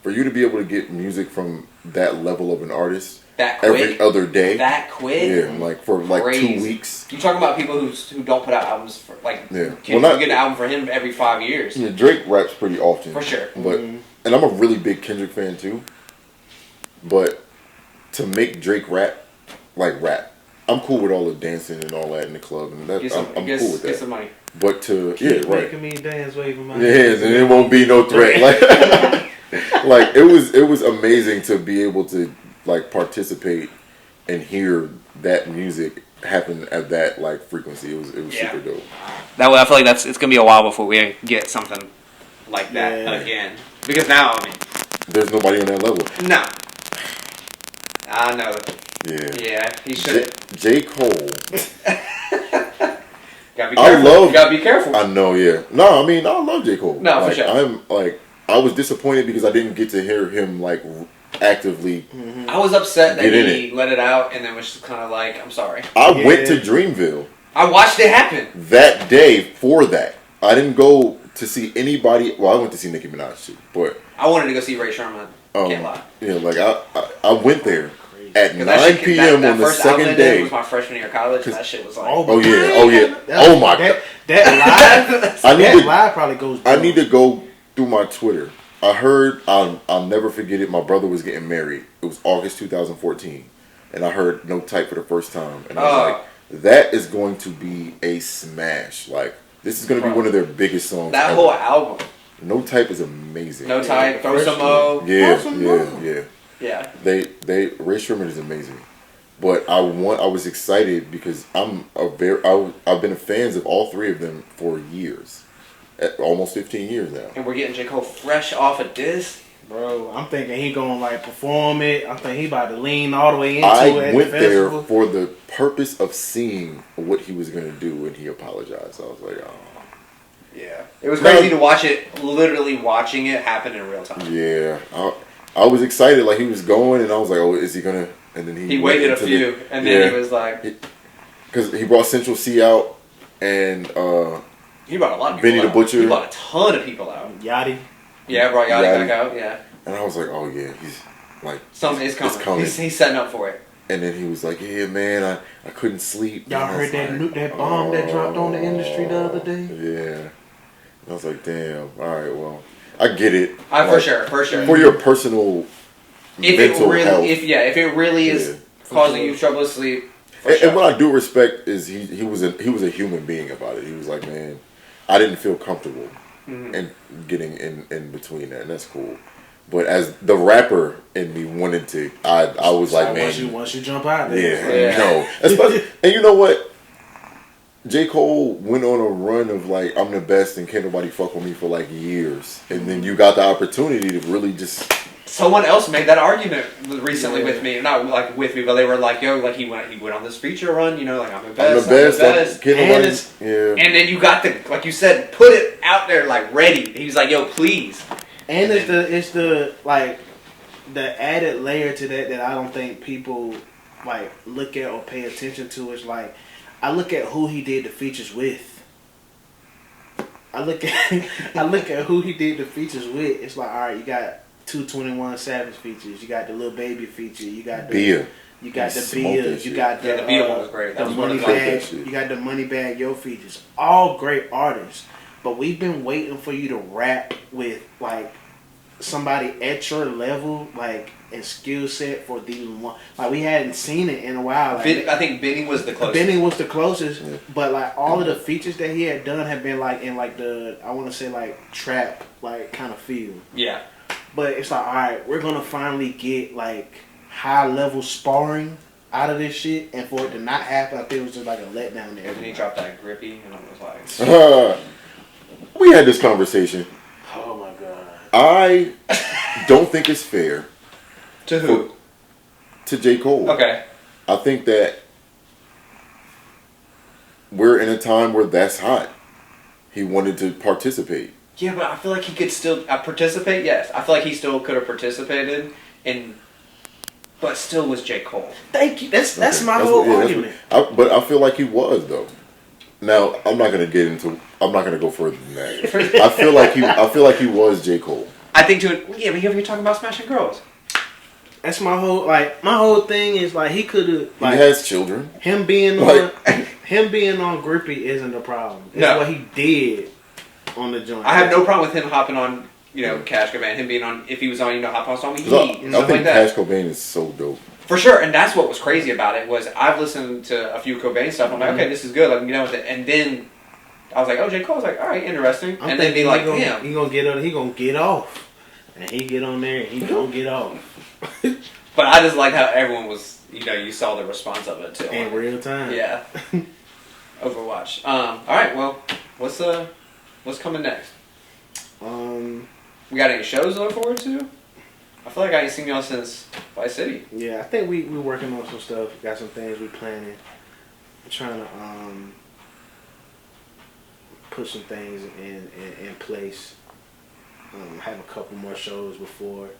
for you to be able to get music from that level of an artist that quick, every other day. That quick? Yeah, like for like crazy. 2 weeks. You talking about people who don't put out albums for like you get an album for him every 5 years. Yeah, Drake raps pretty often. For sure. But and I'm a really big Kendrick fan too. But to make Drake rap, I'm cool with all the dancing and all that in the club, and that I'm cool with that. Get some money. But to Keep making me dance, waving my hands, and it won't be no threat. Like it was amazing to be able to like participate and hear that music happen at that like frequency. It was super dope. That way, I feel like it's gonna be a while before we get something like that again. Because now, I mean, there's nobody on that level. No. I know. Yeah, he should. J. Cole. Gotta be careful. You gotta be careful. I know, yeah. No, I mean, I love J. Cole. No, like, for sure. I'm like, I was disappointed because I didn't get to hear him like actively. I was upset that he let it out and then was just kind of like, I'm sorry. I went to Dreamville. I watched it happen. That day for that. I didn't go to see anybody. Well, I went to see Nicki Minaj too, but I wanted to go see Ray Sherman. Can't lie. Yeah, like I went there at 9 p.m. on the second day. It was my freshman year of college. That shit was like, oh yeah. Oh my god. That live probably goes. I need to go through my Twitter. I heard. I'll never forget it. My brother was getting married. It was August 2014, and I heard No Type for the first time, and I was like, that is going to be a smash. Like this is going to be one of their biggest songs. That ever. whole album. No Type is amazing. No Type, Throw Some Mo. Yeah. Yeah. Ray Sherman is amazing. But I was excited because I've been fans of all three of them for years, almost 15 years now. And we're getting J. Cole fresh off of this. Bro, I'm thinking he gonna like perform it. I think he about to lean all the way into I it. went at the there festival. for the purpose of seeing what he was gonna do, and he apologized. I was like, oh. Yeah. It was crazy to watch it, literally watching it happen in real time. Yeah, I was excited, like he was going, and I was like, oh, is he gonna? And then He waited a few, and then he was like, because he brought Central C out, and he brought a lot of people Benny out. the Butcher. He brought a ton of people out. Yachty. Yeah, brought Yachty back out. Yeah. And I was like, oh yeah, he's like, Something is coming. He's setting up for it. And then he was like, yeah, man, I couldn't sleep. Y'all heard that bomb that dropped on the industry the other day? Yeah. And I was like, damn. All right, well, I get it. For sure. For your personal mental health. If it really is causing you trouble with sleep. And what I do respect is he was a human being about it. He was like, man, I didn't feel comfortable and getting in between that, and that's cool. But as the rapper in me wanted to, I was like, man, once you jump out there, yeah. No. Especially, and you know what? J. Cole went on a run of like, I'm the best and can't nobody fuck with me for like years, and then you got the opportunity to really just. Someone else made that argument recently with me, not like with me, but they were like, "Yo, like he went on this feature run, you know, like I'm the best." And then you got the, like you said, put it out there like ready. He was like, "Yo, please." And it's the like the added layer to that I don't think people like look at or pay attention to is like I look at who he did the features with. I look at who he did the features with. It's like, all right, you got 221 Savage features. You got the Lil Baby feature. You got the Bia. You got the Bia. You got the Bia one was great. The Money Bag. You got the Money Bag Yo features. All great artists. But we've been waiting for you to rap with like somebody at your level, like and skill set for the one. Like we hadn't seen it in a while. Like, I think Benny was the closest. Benny was the closest, but like all of the features that he had done have been like in like the I want to say like trap like kind of feel. Yeah. But it's like, all right, we're gonna finally get like high level sparring out of this shit, and for it to not happen, I think it was just like a letdown there. And he dropped that grippy, and I was like, we had this conversation. Oh my god. I don't think it's fair. To who? To J. Cole. Okay. I think that we're in a time where that's hot. He wanted to participate. Yeah, but I feel like he could still participate. Yes, I feel like he still could have participated, but still was J. Cole. Thank you. That's my whole argument. But I feel like he was though. Now I'm not gonna go further than that. I feel like he was J. Cole. I think yeah, but you're talking about smashing girls. That's my whole thing is like he could have. Like, he has children. Him being on Grippy isn't a problem. It's what he did on the joint. I have no problem with him hopping on, Cash Cobain. Him being on, if he was on, hopping on a song with Heat and stuff like that. Cash Cobain is so dope. For sure, and that's what was crazy about it was I've listened to a few Cobain stuff. I'm like, okay, this is good. Let me get on with it. And then I was like, oh, J. Cole's like, all right, interesting. And then be like, damn, he gonna get off, and he get on there and he gonna get off. But I just like how everyone was, you saw the response of it too in real time. Yeah. Overwatch. All right, well, what's coming next? We got any shows to look forward to? I feel like I ain't seen y'all since Vice City. Yeah, I think we working on some stuff. Got some things we planning. We're trying to put some things in place. Have a couple more shows before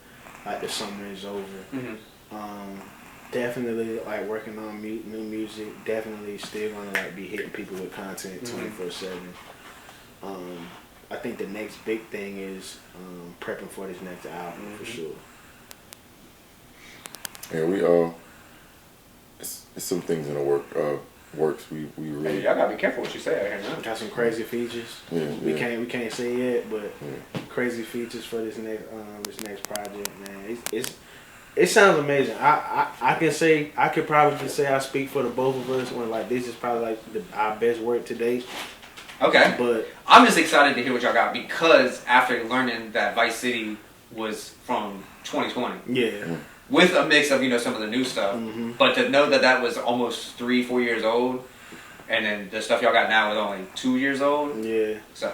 like the summer is over. Mm-hmm. Definitely like working on new music. Definitely still gonna like be hitting people with content 24/7. I think the next big thing is prepping for this next album for sure. Yeah, we it's some things in the works. We really. Hey, y'all gotta be careful what you say out here now. Got some crazy features. Yeah, we can't say it yet, but crazy features for this next project, man. It sounds amazing. I could probably say I speak for the both of us when like this is probably like our best work to date. Okay. But I'm just excited to hear what y'all got because after learning that Vice City was from 2020. Yeah. with a mix of some of the new stuff. Mm-hmm. But to know that was almost 3-4 years old, and then the stuff y'all got now is only 2 years old. Yeah. So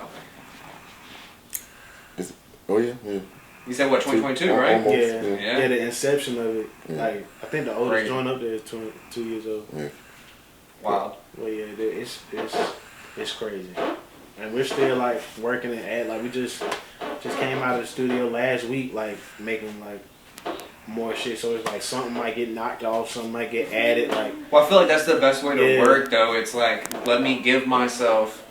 Oh yeah. you said what 2022, right? Almost, Yeah, the inception of it. Yeah. Like I think the oldest Crazy. joint up there is 22 years old. Yeah. Wow. Well, yeah, it's crazy, and we're still like working and like we just came out of the studio last week, like making like more shit. So it's like something might get knocked off, something might get added. Like, Well, I feel like that's the best way to Yeah. work, though. It's like, let me give myself,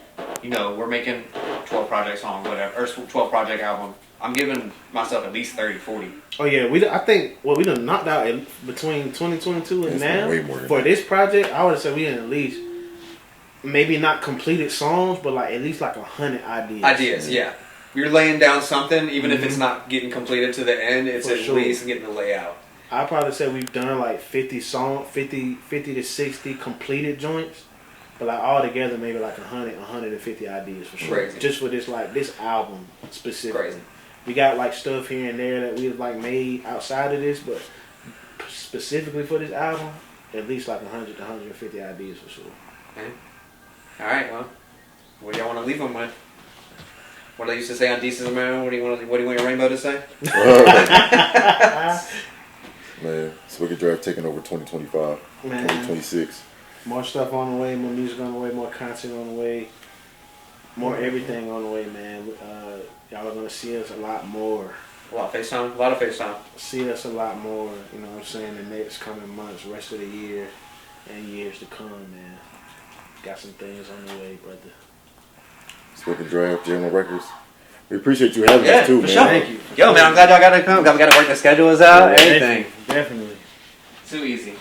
we're making 12 project song, whatever, or 12 project album. I'm giving myself at least 30, 40. oh yeah, I think we done knocked out between 2022 and It's now way more than for that. this project. I would say we done at least maybe not completed songs, but like at least like 100 ideas. Ideas, yeah. You're laying down something, even if it's not getting completed to the end, it's For at sure. least getting the layout. I'd probably say we've done like 50 to 60 completed joints, but like all together maybe like 150 ideas for sure. Crazy. Just for this album specifically. Crazy. We got like stuff here and there that we've like made outside of this, but specifically for this album, at least like 100 to 150 ideas for sure. All right, well, what do y'all want to leave them with? What I used to say on Decent Man, what do you want your rainbow to say? Man, Swank and Draft taking over 2025, Man. 2026. More stuff on the way, more music on the way, more content on the way, more everything on the way, man. Y'all are gonna see us a lot more. A lot of FaceTime. See us a lot more, you know what I'm saying, the next coming months, rest of the year, and years to come, man. Got some things on the way, brother. Swank and Draft, Jamla Records. We appreciate you having us too, for man. sure. Thank you. Yo, man, I'm glad y'all got to come. We got to work the schedules out, everything. Definitely. Too easy.